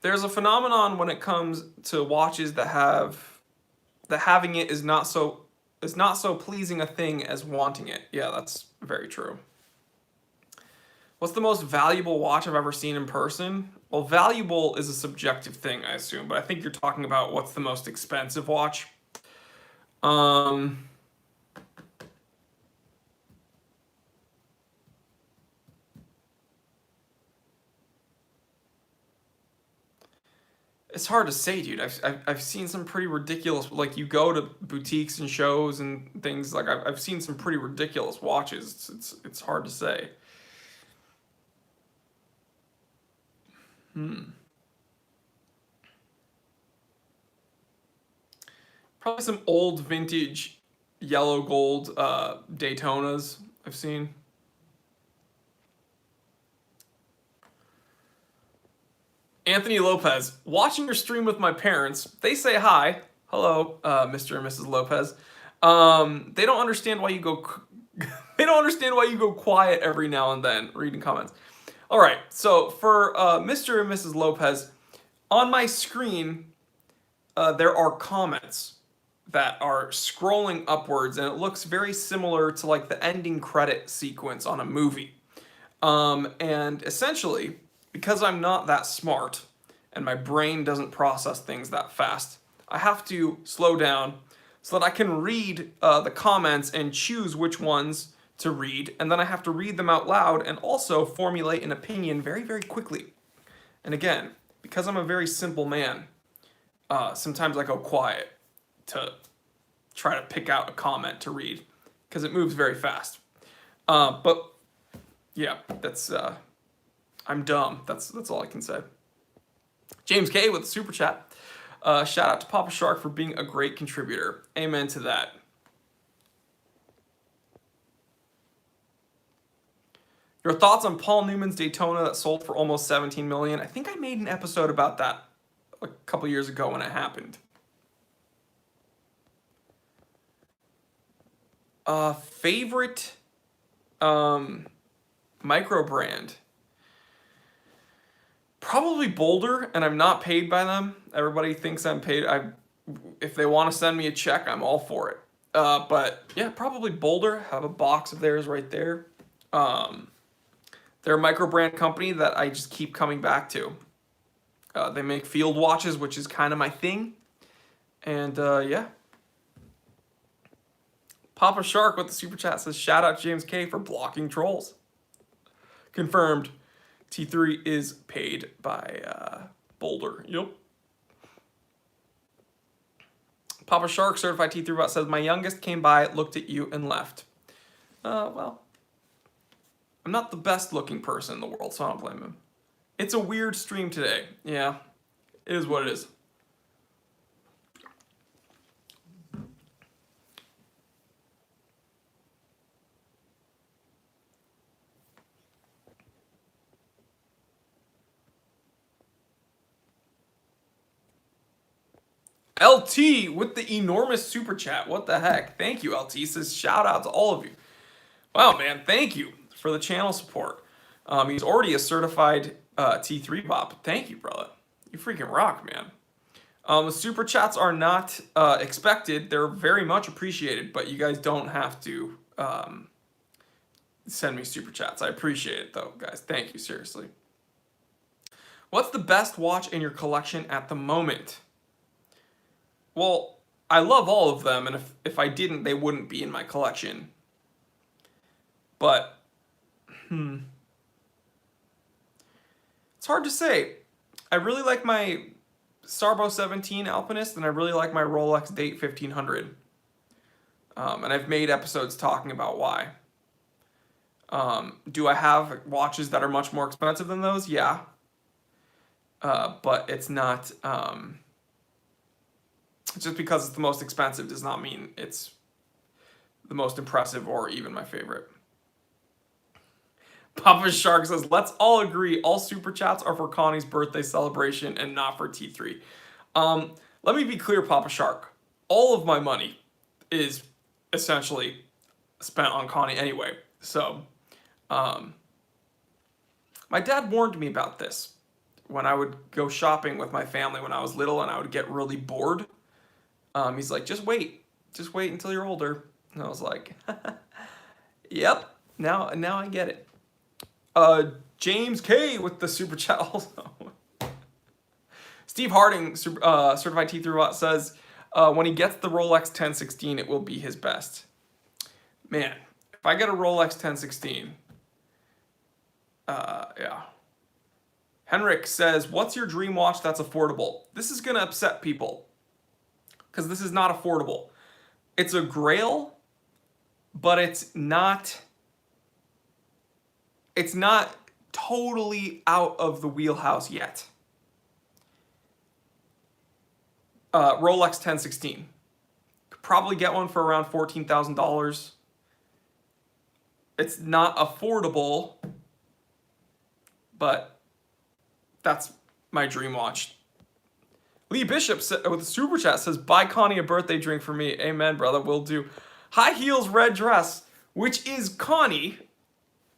There's a phenomenon when it comes to watches that having it is not so pleasing a thing as wanting it. Yeah, that's very true. What's the most valuable watch I've ever seen in person? Well, valuable is a subjective thing, I assume, but I think you're talking about what's the most expensive watch. It's hard to say, dude. I've seen some pretty ridiculous, like you go to boutiques and shows and things, like I've seen some pretty ridiculous watches. It's hard to say. Probably some old vintage yellow gold Daytonas I've seen. Anthony Lopez, watching your stream with my parents. They say hi. Hello, Mr. and Mrs. Lopez. They don't understand why you go. They don't understand why you go quiet every now and then reading comments. All right, so for Mr. and Mrs. Lopez, on my screen, there are comments that are scrolling upwards, and it looks very similar to like the ending credit sequence on a movie. And essentially, because I'm not that smart and my brain doesn't process things that fast, I have to slow down so that I can read the comments and choose which ones to read, and then I have to read them out loud and also formulate an opinion very, very quickly. And again, because I'm a very simple man, sometimes I go quiet to try to pick out a comment to read because it moves very fast. But yeah, that's I'm dumb. That's all I can say. James K with a super chat. Shout out to Papa Shark for being a great contributor. Amen to that. Your thoughts on Paul Newman's Daytona that sold for almost 17 million? I think I made an episode about that a couple years ago when it happened. Favorite micro brand? Probably Boulder, and I'm not paid by them. Everybody thinks I'm paid. If they want to send me a check, I'm all for it. But yeah, probably Boulder. Have a box of theirs right there. They're a micro brand company that I just keep coming back to. They make field watches, which is kind of my thing. And yeah. Papa Shark with the super chat says, shout out James K for blocking trolls. Confirmed. T3 is paid by Boulder. Yep. Papa Shark, certified T3 bot, says, my youngest came by, looked at you, and left. Well, I'm not the best looking person in the world, so I don't blame him. It's a weird stream today. Yeah, it is what it is. LT with the enormous super chat. What the heck? Thank you, LT. Says shout out to all of you. Wow, man. Thank you for the channel support. He's already a certified T3 bot. Thank you, brother. You freaking rock, man. The super chats are not expected. They're very much appreciated, but you guys don't have to send me super chats. I appreciate it, though, guys. Thank you, seriously. What's the best watch in your collection at the moment? Well, I love all of them, and if I didn't, they wouldn't be in my collection. But, it's hard to say. I really like my Starbo 17 Alpinist, and I really like my Rolex Date 1500. And I've made episodes talking about why. Do I have watches that are much more expensive than those? Yeah. But it's not... just because it's the most expensive does not mean it's the most impressive or even my favorite. Papa Shark says, let's all agree all super chats are for Connie's birthday celebration and not for T3. Let me be clear, Papa Shark. All of my money is essentially spent on Connie anyway. So, my dad warned me about this when I would go shopping with my family when I was little and I would get really bored. He's like, just wait until you're older. And I was like, yep, now I get it. James K with the super chat also. Steve Harding, certified T3 bot, says, when he gets the Rolex 1016, it will be his best. Man, if I get a Rolex 1016, yeah. Henrik says, what's your dream watch that's affordable? This is going to upset people, because this is not affordable. It's a Grail, but it's not totally out of the wheelhouse yet. Rolex 1016. Could probably get one for around $14,000. It's not affordable, but that's my dream watch. Lee Bishop with a super chat says, buy Connie a birthday drink for me. Amen, brother. Will do. High heels, red dress, which is Connie,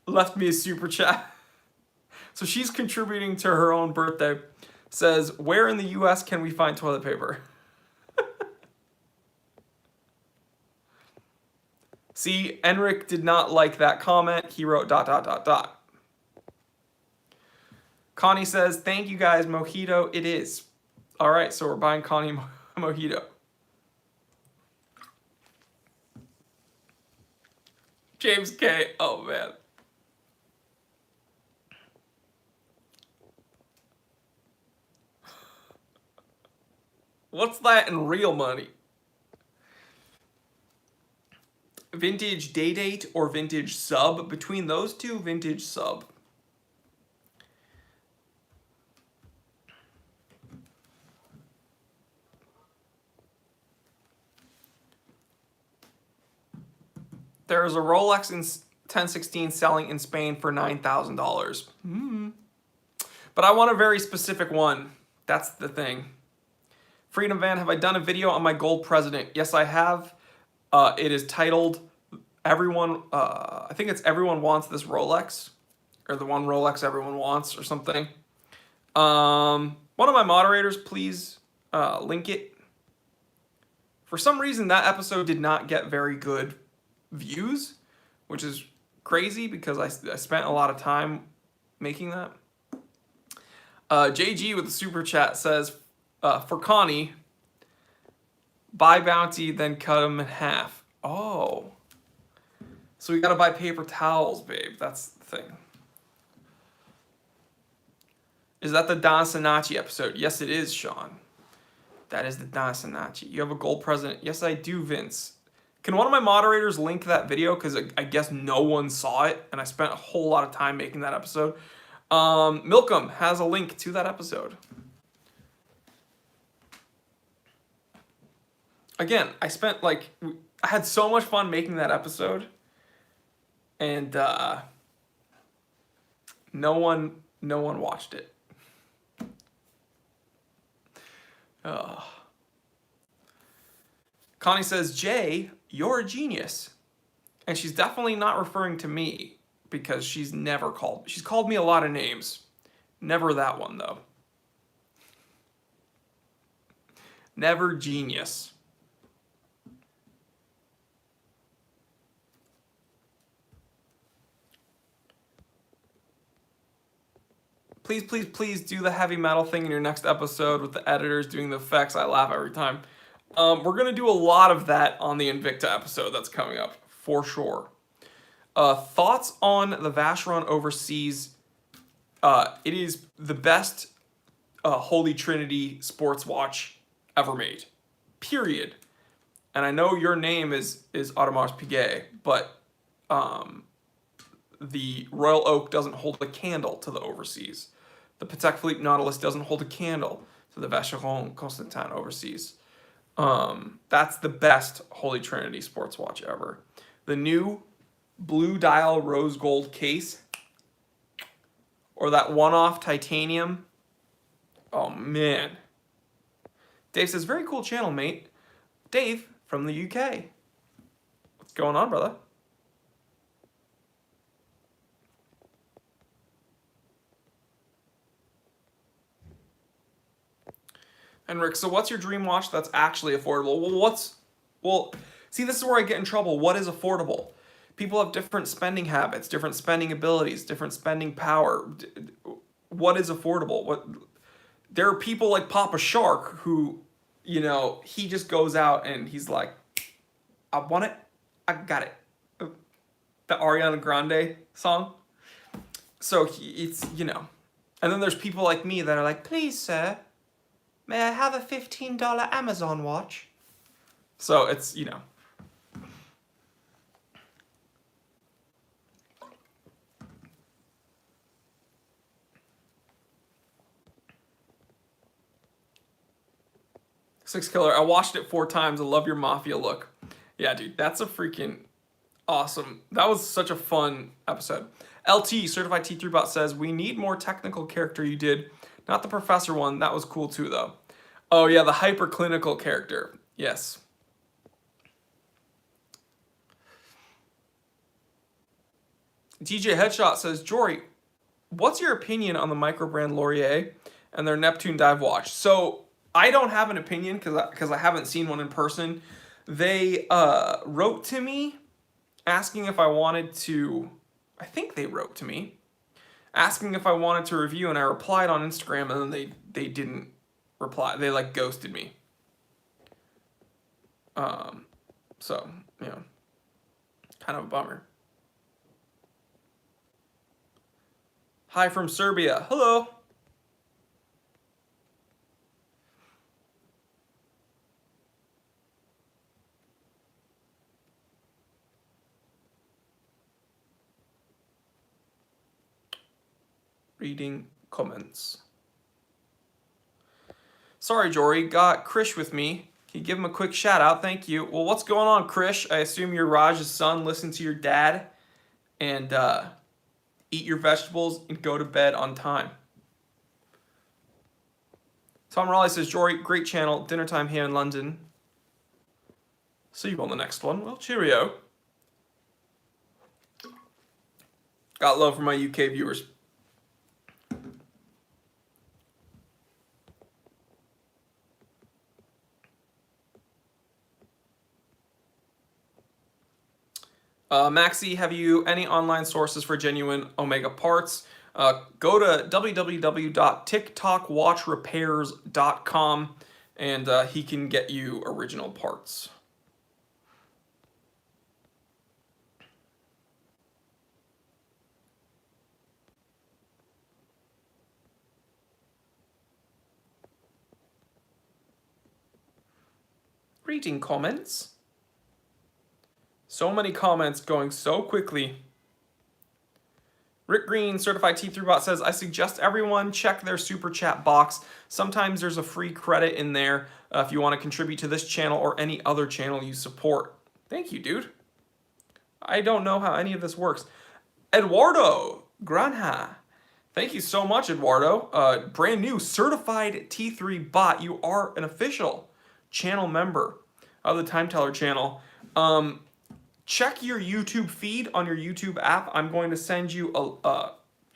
left me a super chat. So she's contributing to her own birthday. Says, where in the U.S. can we find toilet paper? See, Enric did not like that comment. He wrote ... Connie says, thank you guys, mojito. It is. All right, so we're buying Connie a mojito. James K. Oh, man. What's that in real money? Vintage day date or vintage sub? Between those two, vintage sub. There's a Rolex in 1016 selling in Spain for $9,000. But I want a very specific one. That's the thing. Freedom Van, have I done a video on my gold president? Yes, I have. It is titled Everyone, I think it's Everyone Wants This Rolex, or the one Rolex everyone wants, or something. One of my moderators, please link it. For some reason, that episode did not get very good views, which is crazy because I spent a lot of time making that. JG with the super chat says, for Connie, buy Bounty, then cut them in half. Oh. So we gotta buy paper towels, babe. That's the thing. Is that the Don Sinacci episode? Yes, it is, Sean. That is the Don Sinacci. You have a gold president? Yes, I do, Vince. Can one of my moderators link that video? Because I guess no one saw it, and I spent a whole lot of time making that episode. Milcom has a link to that episode. Again, I had so much fun making that episode, and no one watched it. Connie says, Jay, you're a genius. And she's definitely not referring to me because she's called me a lot of names. Never that one, though. Never genius. Please, please, please do the heavy metal thing in your next episode with the editors doing the effects. I laugh every time. We're going to do a lot of that on the Invicta episode that's coming up, for sure. Thoughts on the Vacheron Overseas? It is the best Holy Trinity sports watch ever made. Period. And I know your name is Audemars Piguet, but the Royal Oak doesn't hold a candle to the Overseas. The Patek Philippe Nautilus doesn't hold a candle to the Vacheron Constantin Overseas. That's the best Holy Trinity sports watch ever. The new blue dial rose gold case, or that one-off titanium. Oh man. Dave says, very cool channel, mate. Dave from the UK. What's going on, brother? And Rick, so what's your dream watch that's actually affordable? Well, see, this is where I get in trouble. What is affordable? People have different spending habits, different spending abilities, different spending power. What is affordable? There are people like Papa Shark who, he just goes out and he's like, I want it, I got it. The Ariana Grande song. So it's. And then there's people like me that are like, please, sir, may I have a $15 Amazon watch? So it's, Six Killer, I watched it 4 times. I love your Mafia look. Yeah, dude, that's a freaking awesome. That was such a fun episode. LT, Certified T3 Bot, says, we need more technical character you did. Not the professor one. That was cool too, though. Oh, yeah, the hyperclinical character. Yes. DJ Headshot says, Jory, what's your opinion on the microbrand Laurier and their Neptune dive watch? So I don't have an opinion because I haven't seen one in person. They wrote to me asking if I wanted to, I think they wrote to me asking if I wanted to review, and I replied on Instagram, and then they didn't reply. They ghosted me. So, kind of a bummer. Hi from Serbia. Hello. Reading comments. Sorry, Jory, got Krish with me. Can you give him a quick shout out? Thank you. Well, what's going on, Krish? I assume you're Raj's son. Listen to your dad and eat your vegetables and go to bed on time. Tom Raleigh says, Jory, great channel. Dinner time here in London. See you on the next one. Well, cheerio. Got love for my UK viewers. Maxi, have you any online sources for genuine Omega parts? Go to www.tiktokwatchrepairs.com and he can get you original parts. Reading comments. So many comments going so quickly. Rick Green, Certified T3 Bot says, I suggest everyone check their super chat box. Sometimes there's a free credit in there if you want to contribute to this channel or any other channel you support. Thank you, dude. I don't know how any of this works. Eduardo Granja. Thank you so much, Eduardo. Brand new Certified T3 Bot. You are an official channel member of the Time Teller channel. Check your YouTube feed on your YouTube app. I'm going to send you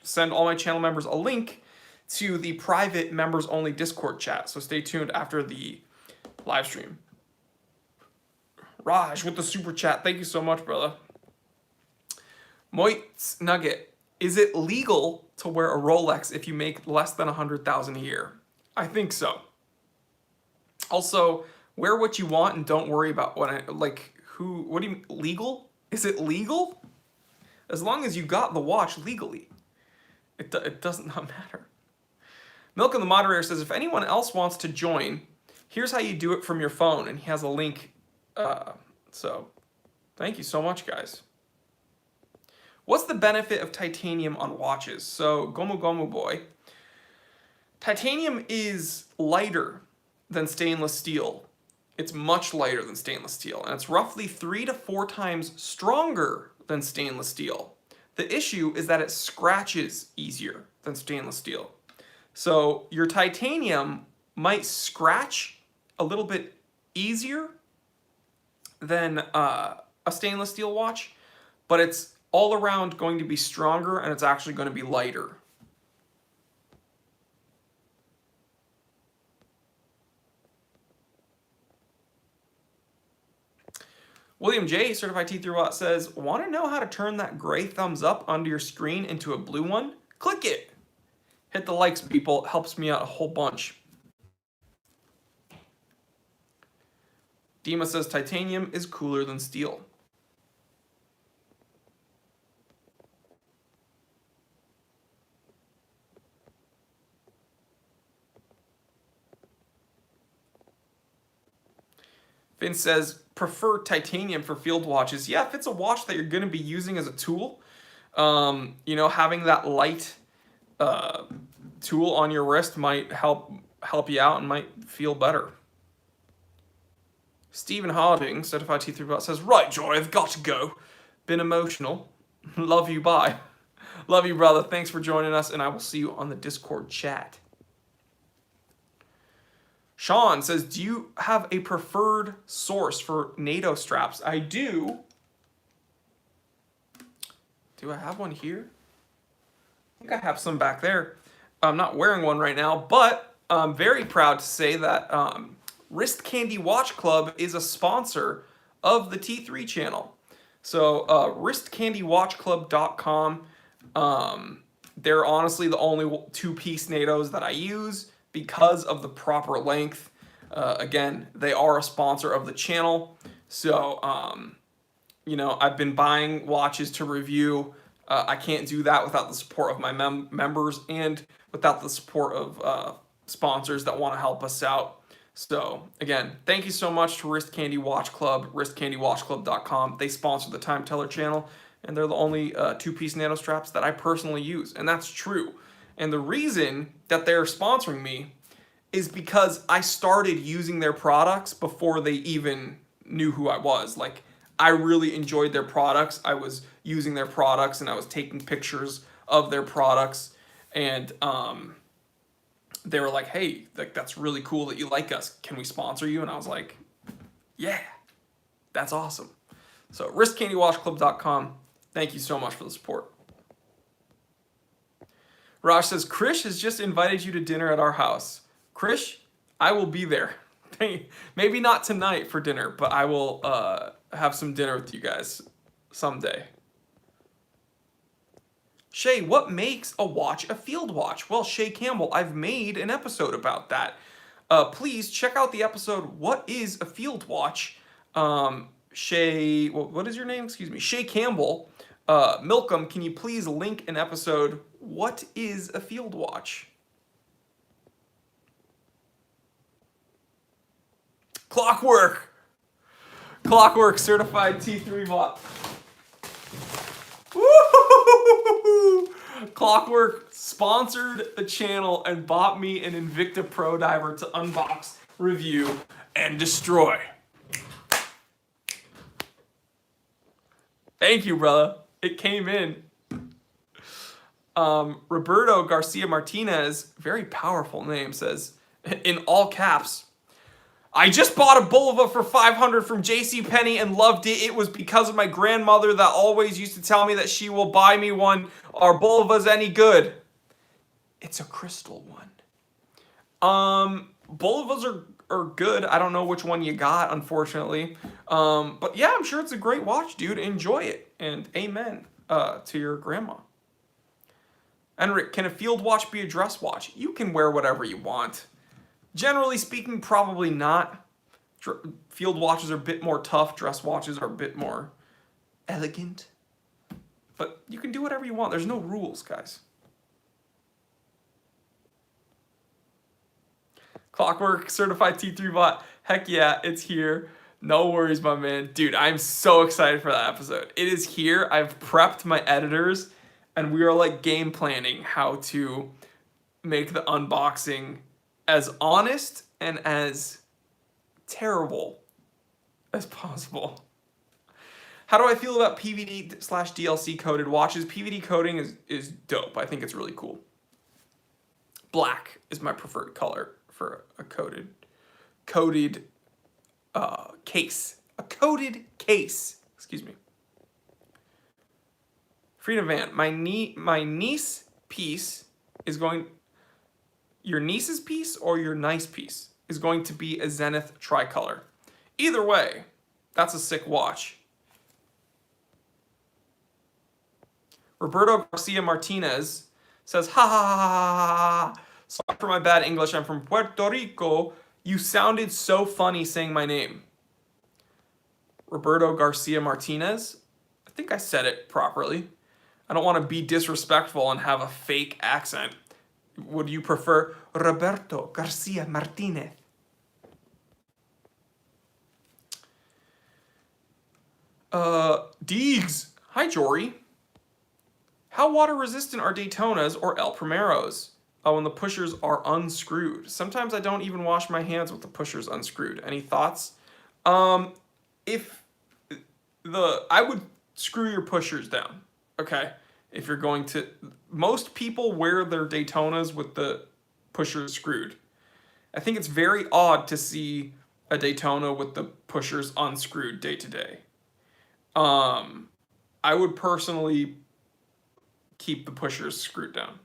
send all my channel members a link to the private members only Discord chat. So stay tuned after the live stream. Raj with the super chat. Thank you so much, brother. Moit's Nugget. Is it legal to wear a Rolex if you make less than 100,000 a year? I think so. Also, wear what you want and don't worry about what what do you mean, legal? Is it legal? As long as you got the watch legally. It does not matter. Milk and the Moderator says, if anyone else wants to join, here's how you do it from your phone. And he has a link. So, thank you so much, guys. What's the benefit of titanium on watches? So, Gomu Gomu Boy. Titanium is lighter than stainless steel. It's much lighter than stainless steel, and it's roughly 3 to 4 times stronger than stainless steel. The issue is that it scratches easier than stainless steel. So your titanium might scratch a little bit easier than a stainless steel watch, but it's all around going to be stronger, and it's actually going to be lighter. William J, Certified T3 Bot says, want to know how to turn that gray thumbs up onto your screen into a blue one? Click it. Hit the likes, people. It helps me out a whole bunch. Dima says, titanium is cooler than steel. Vince says, prefer titanium for field watches. Yeah, if it's a watch that you're going to be using as a tool, you know, having that light tool on your wrist might help you out and might feel better. Stephen Harding, Certified T3 Bot, says, right, Joy, I've got to go. Been emotional. Love you, bye. Love you, brother. Thanks for joining us, and I will see you on the Discord chat. Sean says, do you have a preferred source for NATO straps? I do. Do I have one here? I think I have some back there. I'm not wearing one right now, but I'm very proud to say that Wrist Candy Watch Club is a sponsor of the T3 channel. So wristcandywatchclub.com. They're honestly the only two-piece NATOs that I use because of the proper length. Again, they are a sponsor of the channel. So, you know, I've been buying watches to review. I can't do that without the support of my members and without the support of sponsors that want to help us out. So, again, thank you so much to Wrist Candy Watch Club, wristcandywatchclub.com. They sponsor the Time Teller channel, and they're the only two-piece NATO straps that I personally use, and that's true. And the reason that they're sponsoring me is because I started using their products before they even knew who I was. Like, I really enjoyed their products. I was using their products and I was taking pictures of their products. And they were like, hey, like, that's really cool that you like us. Can we sponsor you? And I was like, yeah, that's awesome. So wristcandywashclub.com. Thank you so much for the support. Raj says, Krish has just invited you to dinner at our house. Krish, I will be there. Maybe not tonight for dinner, but I will have some dinner with you guys someday. Shay, what makes a watch a field watch? Well, Shay Campbell, I've made an episode about that. Please check out the episode, What is a Field Watch? Shay, what is your name? Excuse me. Shay Campbell. Milcom, can you please link an episode, What is a Field Watch? Clockwork certified T3 bot. Woo! Clockwork sponsored the channel and bought me an Invicta Pro Diver to unbox, review, and destroy. Thank you, brother. It came in. Roberto Garcia Martinez, very powerful name, says, in all caps, I just bought a Bulova for $500 from JCPenney and loved it. It was because of my grandmother that always used to tell me that she will buy me one. Are Bulovas any good? It's a crystal one. Bulovas are good. I don't know which one you got, unfortunately. But yeah, I'm sure it's a great watch, dude. Enjoy it. And amen to your grandma. Enric, can a field watch be a dress watch? You can wear whatever you want. Generally speaking, probably not. Field watches are a bit more tough. Dress watches are a bit more elegant. But you can do whatever you want. There's no rules, guys. Clockwork certified T3 bot. Heck yeah, it's here. No worries, my man. Dude, I'm so excited for that episode. It is here. I've prepped my editors, and we are like game planning how to make the unboxing as honest and as terrible as possible. How do I feel about PVD/DLC coded watches? PVD coding is dope. I think it's really cool. Black is my preferred color for a coded case. A coded case. Excuse me. Freedom Van. My niece piece is going... Your niece's piece or your nice piece is going to be a Zenith tricolor. Either way, that's a sick watch. Roberto Garcia Martinez says, ha ha ha ha ha. Sorry for my bad English. I'm from Puerto Rico. You sounded so funny saying my name. Roberto Garcia Martinez. I think I said it properly. I don't want to be disrespectful and have a fake accent. Would you prefer Roberto Garcia Martinez? Deegs. Hi, Jory. How water resistant are Daytonas or El Primeros? Oh, when the pushers are unscrewed. Sometimes I don't even wash my hands with the pushers unscrewed. Any thoughts? I would screw your pushers down. Okay. If you're going to... Most people wear their Daytonas with the pushers screwed. I think it's very odd to see a Daytona with the pushers unscrewed day to day. I would personally keep the pushers screwed down.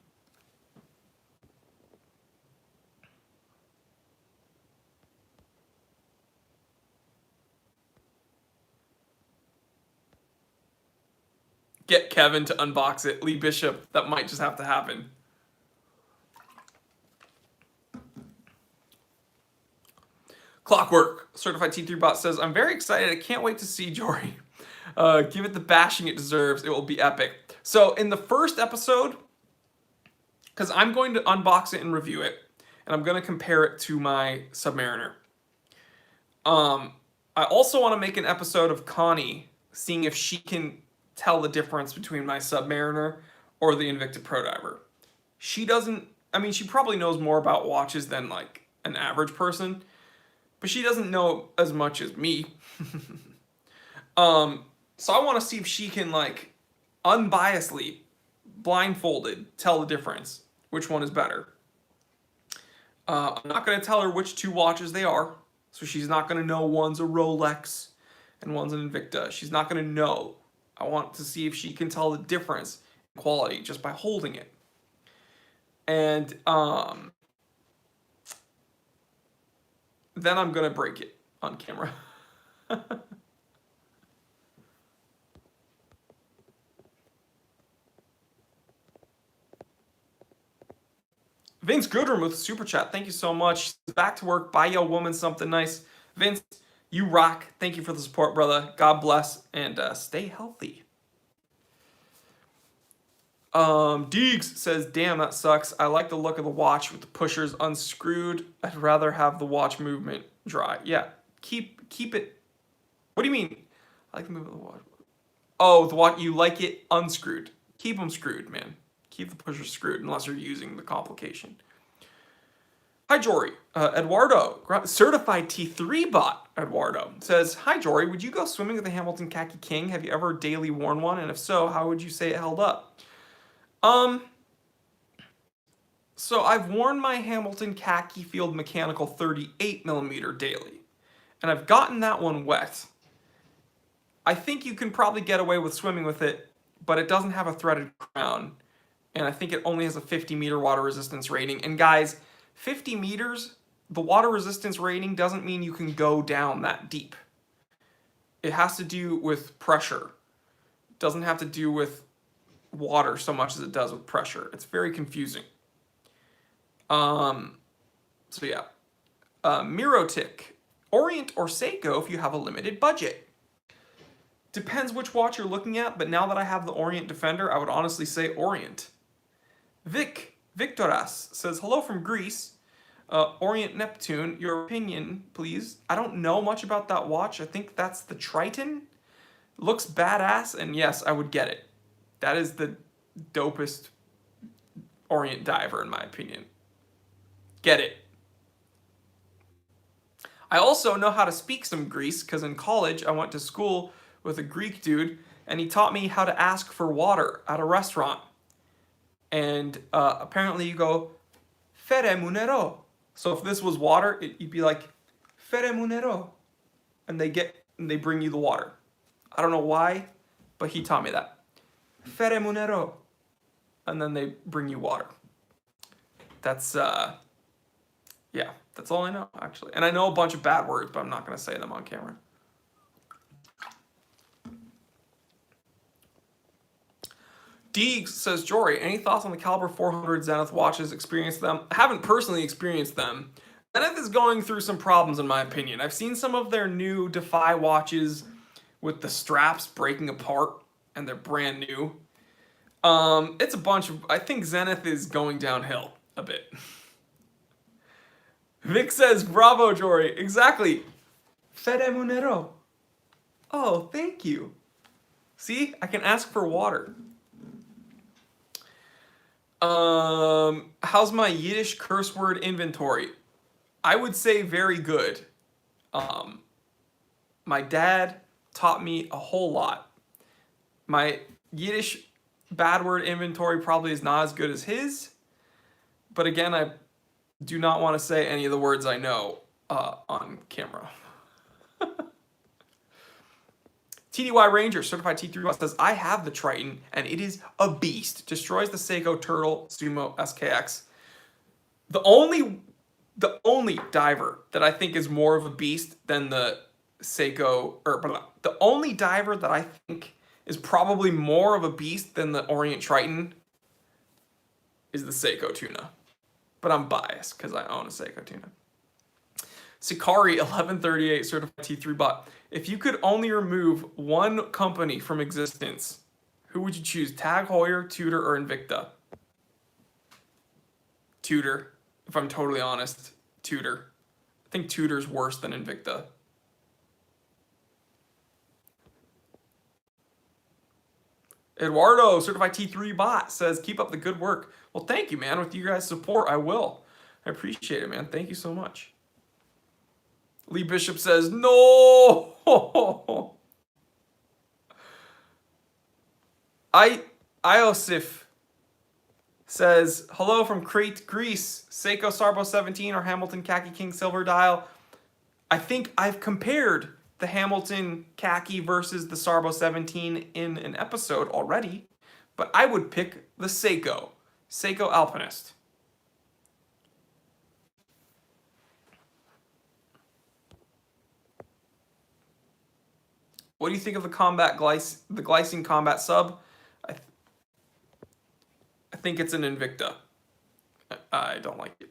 Get Kevin to unbox it. Lee Bishop, that might just have to happen. Clockwork, certified T3 bot says, I'm very excited. I can't wait to see Jory. Give it the bashing it deserves. It will be epic. So in the first episode, because I'm going to unbox it and review it, and I'm going to compare it to my Submariner. I also want to make an episode of Connie, seeing if she can tell the difference between my Submariner or the Invicta Pro Diver. She doesn't, I mean, she probably knows more about watches than like an average person, but she doesn't know as much as me. So I want to see if she can like unbiasedly, blindfolded, tell the difference, which one is better. I'm not going to tell her which two watches they are, so she's not going to know one's a Rolex and one's an Invicta. She's not going to know. I want to see if she can tell the difference in quality just by holding it. And then I'm going to break it on camera. Vince Goodrum with super chat. Thank you so much. Back to work. Buy your woman something nice. Vince, you rock. Thank you for the support, brother. God bless and stay healthy. Deegs says, "Damn, that sucks. I like the look of the watch with the pushers unscrewed. I'd rather have the watch movement dry." Yeah, keep it. What do you mean? I like the movement of the watch. Oh, the watch. You like it unscrewed. Keep them screwed, man. Keep the pushers screwed unless you're using the complication. Hi, Jory. Eduardo, certified T3 bot, Eduardo, says, "Hi, Jory. Would you go swimming with the Hamilton Khaki King? Have you ever daily worn one? And if so, how would you say it held up?" So I've worn my Hamilton Khaki Field Mechanical 38mm daily, and I've gotten that one wet. I think you can probably get away with swimming with it, but it doesn't have a threaded crown, and I think it only has a 50-meter water resistance rating. And guys, 50 meters, the water resistance rating doesn't mean you can go down that deep. It has to do with pressure. It doesn't have to do with water so much as it does with pressure. It's very confusing. So yeah. Mirotic, Orient or Seiko if you have a limited budget. Depends which watch you're looking at, but now that I have the Orient Defender, I would honestly say Orient. Victoras says, "Hello from Greece. Orient Neptune, your opinion, please." I don't know much about that watch. I think that's the Triton. Looks badass, and yes, I would get it. That is the dopest Orient diver, in my opinion. Get it. I also know how to speak some Greece, because in college, I went to school with a Greek dude, and he taught me how to ask for water at a restaurant. And apparently you go, "Fere mu nero." So if this was water, you'd be like, "Fere mu nero." And they bring you the water. I don't know why, but he taught me that. "Fere mu nero." And then they bring you water. That's, yeah, that's all I know, actually. And I know a bunch of bad words, but I'm not going to say them on camera. Deegs says, "Jory, any thoughts on the Caliber 400 Zenith watches? Experienced them?" I haven't personally experienced them. Zenith is going through some problems, in my opinion. I've seen some of their new Defy watches with the straps breaking apart, and they're brand new. It's a bunch of... I think Zenith is going downhill a bit. Vic says, "Bravo, Jory." Exactly. Fede Munero. Oh, thank you. See, I can ask for water. How's my Yiddish curse word inventory? I would say very good. My dad taught me a whole lot. My Yiddish bad word inventory probably is not as good as his. But again, I do not want to say any of the words I know on camera. TDY Ranger, certified T3 says, "I have the Triton, and it is a beast. Destroys the Seiko Turtle Sumo SKX. The only diver that I think is more of a beast than the Seiko, the only diver that I think is probably more of a beast than the Orient Triton is the Seiko Tuna. But I'm biased because I own a Seiko Tuna." Sikari 1138 certified T3 bot. "If you could only remove one company from existence, who would you choose? Tag Heuer, Tudor, or Invicta?" Tudor, if I'm totally honest. Tudor. I think Tudor's worse than Invicta. Eduardo, certified T3 bot, says, keep up the good work. Well, thank you, man. With you guys' support, I will. I appreciate it, man. Thank you so much. Lee Bishop says, no! Iosif says, hello from Crete, Greece. Seiko Sarbo 17 or Hamilton Khaki King Silver Dial. I think I've compared the Hamilton Khaki versus the Sarbo 17 in an episode already, but I would pick the Seiko Alpinist. What do you think of the Glycine Combat sub? I think it's an Invicta. I don't like it.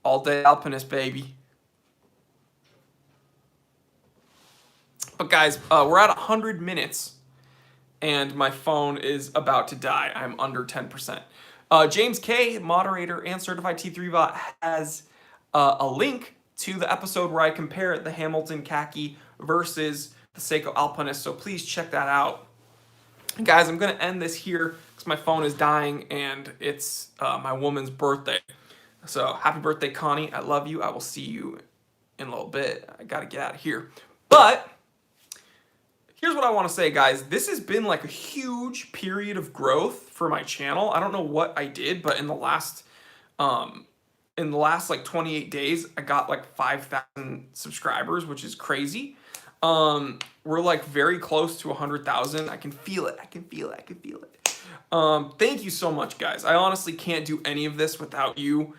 All day Alpinist, baby. But guys, we're at 100 minutes, and my phone is about to die. I'm under 10%. James K, moderator and certified T3 bot, has a link to the episode where I compare the Hamilton Khaki versus the Seiko Alpinist, so please check that out. And guys, I'm going to end this here because my phone is dying, and it's my woman's birthday. So happy birthday, Connie. I love you. I will see you in a little bit. I got to get out of here. But here's what I want to say, guys. This has been like a huge period of growth for my channel. I don't know what I did, but in the last like 28 days, I got like 5,000 subscribers, which is crazy. We're like very close to 100,000. I can feel it. I can feel it. Thank you so much, guys. I honestly can't do any of this without you.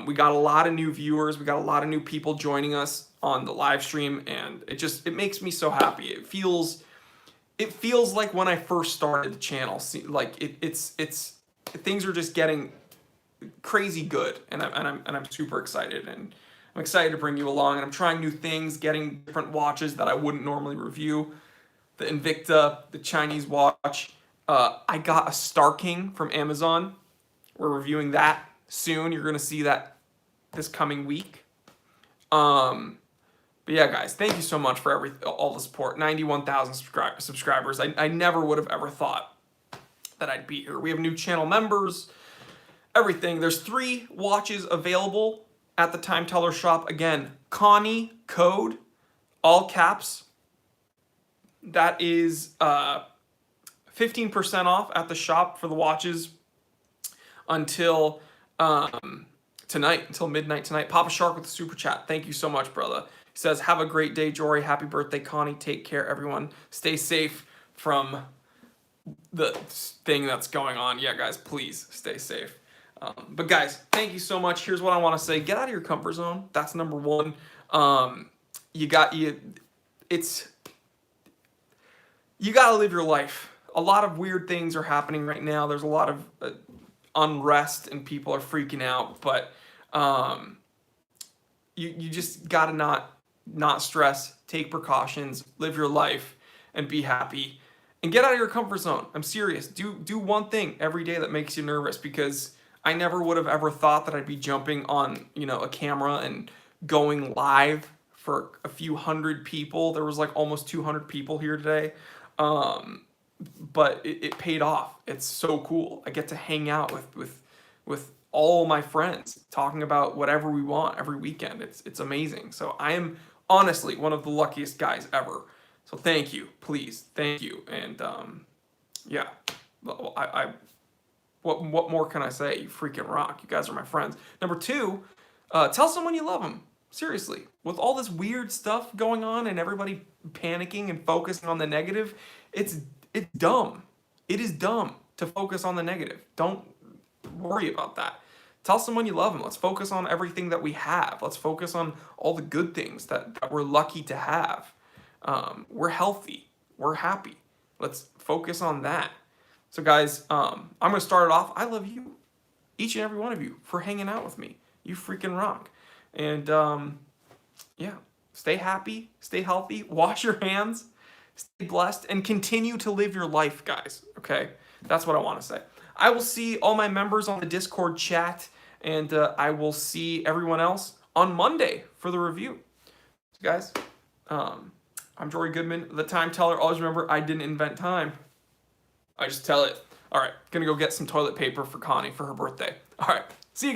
We got a lot of new viewers. We got a lot of new people joining us on the live stream, and it makes me so happy. It feels like when I first started the channel. Like it's things are just getting crazy good, and I'm super excited, and I'm excited to bring you along, and I'm trying new things, getting different watches that I wouldn't normally review. The Invicta, the Chinese watch. I got a Star King from Amazon. We're reviewing that soon. You're gonna see that this coming week. But yeah, guys, thank you so much for all the support. 91,000 subscribers. I never would have ever thought that I'd be here. We have new channel members, everything. There's 3 watches available at the Time Teller shop. Again, Connie code, all caps. That is 15% off at the shop for the watches until tonight, until midnight tonight. Papa Shark with the super chat. Thank you so much, brother. He says, have a great day, Jory. Happy birthday, Connie. Take care, everyone. Stay safe from the thing that's going on. Yeah, guys, please stay safe. But guys, thank you so much. Here's what I want to say. Get out of your comfort zone. That's number one. You got to live your life. A lot of weird things are happening right now. There's a lot of unrest and people are freaking out, but you just got to not stress, take precautions, live your life, and be happy, and get out of your comfort zone. I'm serious. Do one thing every day that makes you nervous, because I never would have ever thought that I'd be jumping on, a camera and going live for a few hundred people. There was like almost 200 people here today. But it paid off. It's so cool. I get to hang out with all my friends, talking about whatever we want every weekend. It's amazing. So I am honestly one of the luckiest guys ever. So thank you, please, thank you. And yeah, what more can I say? You freaking rock. You guys are my friends. Number 2, tell someone you love them. Seriously, with all this weird stuff going on and everybody panicking and focusing on the negative, it's dumb. It is dumb to focus on the negative. Don't worry about that. Tell someone you love them. Let's focus on everything that we have. Let's focus on all the good things that we're lucky to have. We're healthy. We're happy. Let's focus on that. So guys, I'm going to start it off. I love you, each and every one of you, for hanging out with me. You freaking rock. And yeah, stay happy, stay healthy, wash your hands, stay blessed, and continue to live your life, guys. Okay? That's what I want to say. I will see all my members on the Discord chat, and I will see everyone else on Monday for the review. So guys, I'm Jory Goodman, the time teller. Always remember, I didn't invent time. I just tell it. All right, gonna go get some toilet paper for Connie for her birthday. All right, see you guys.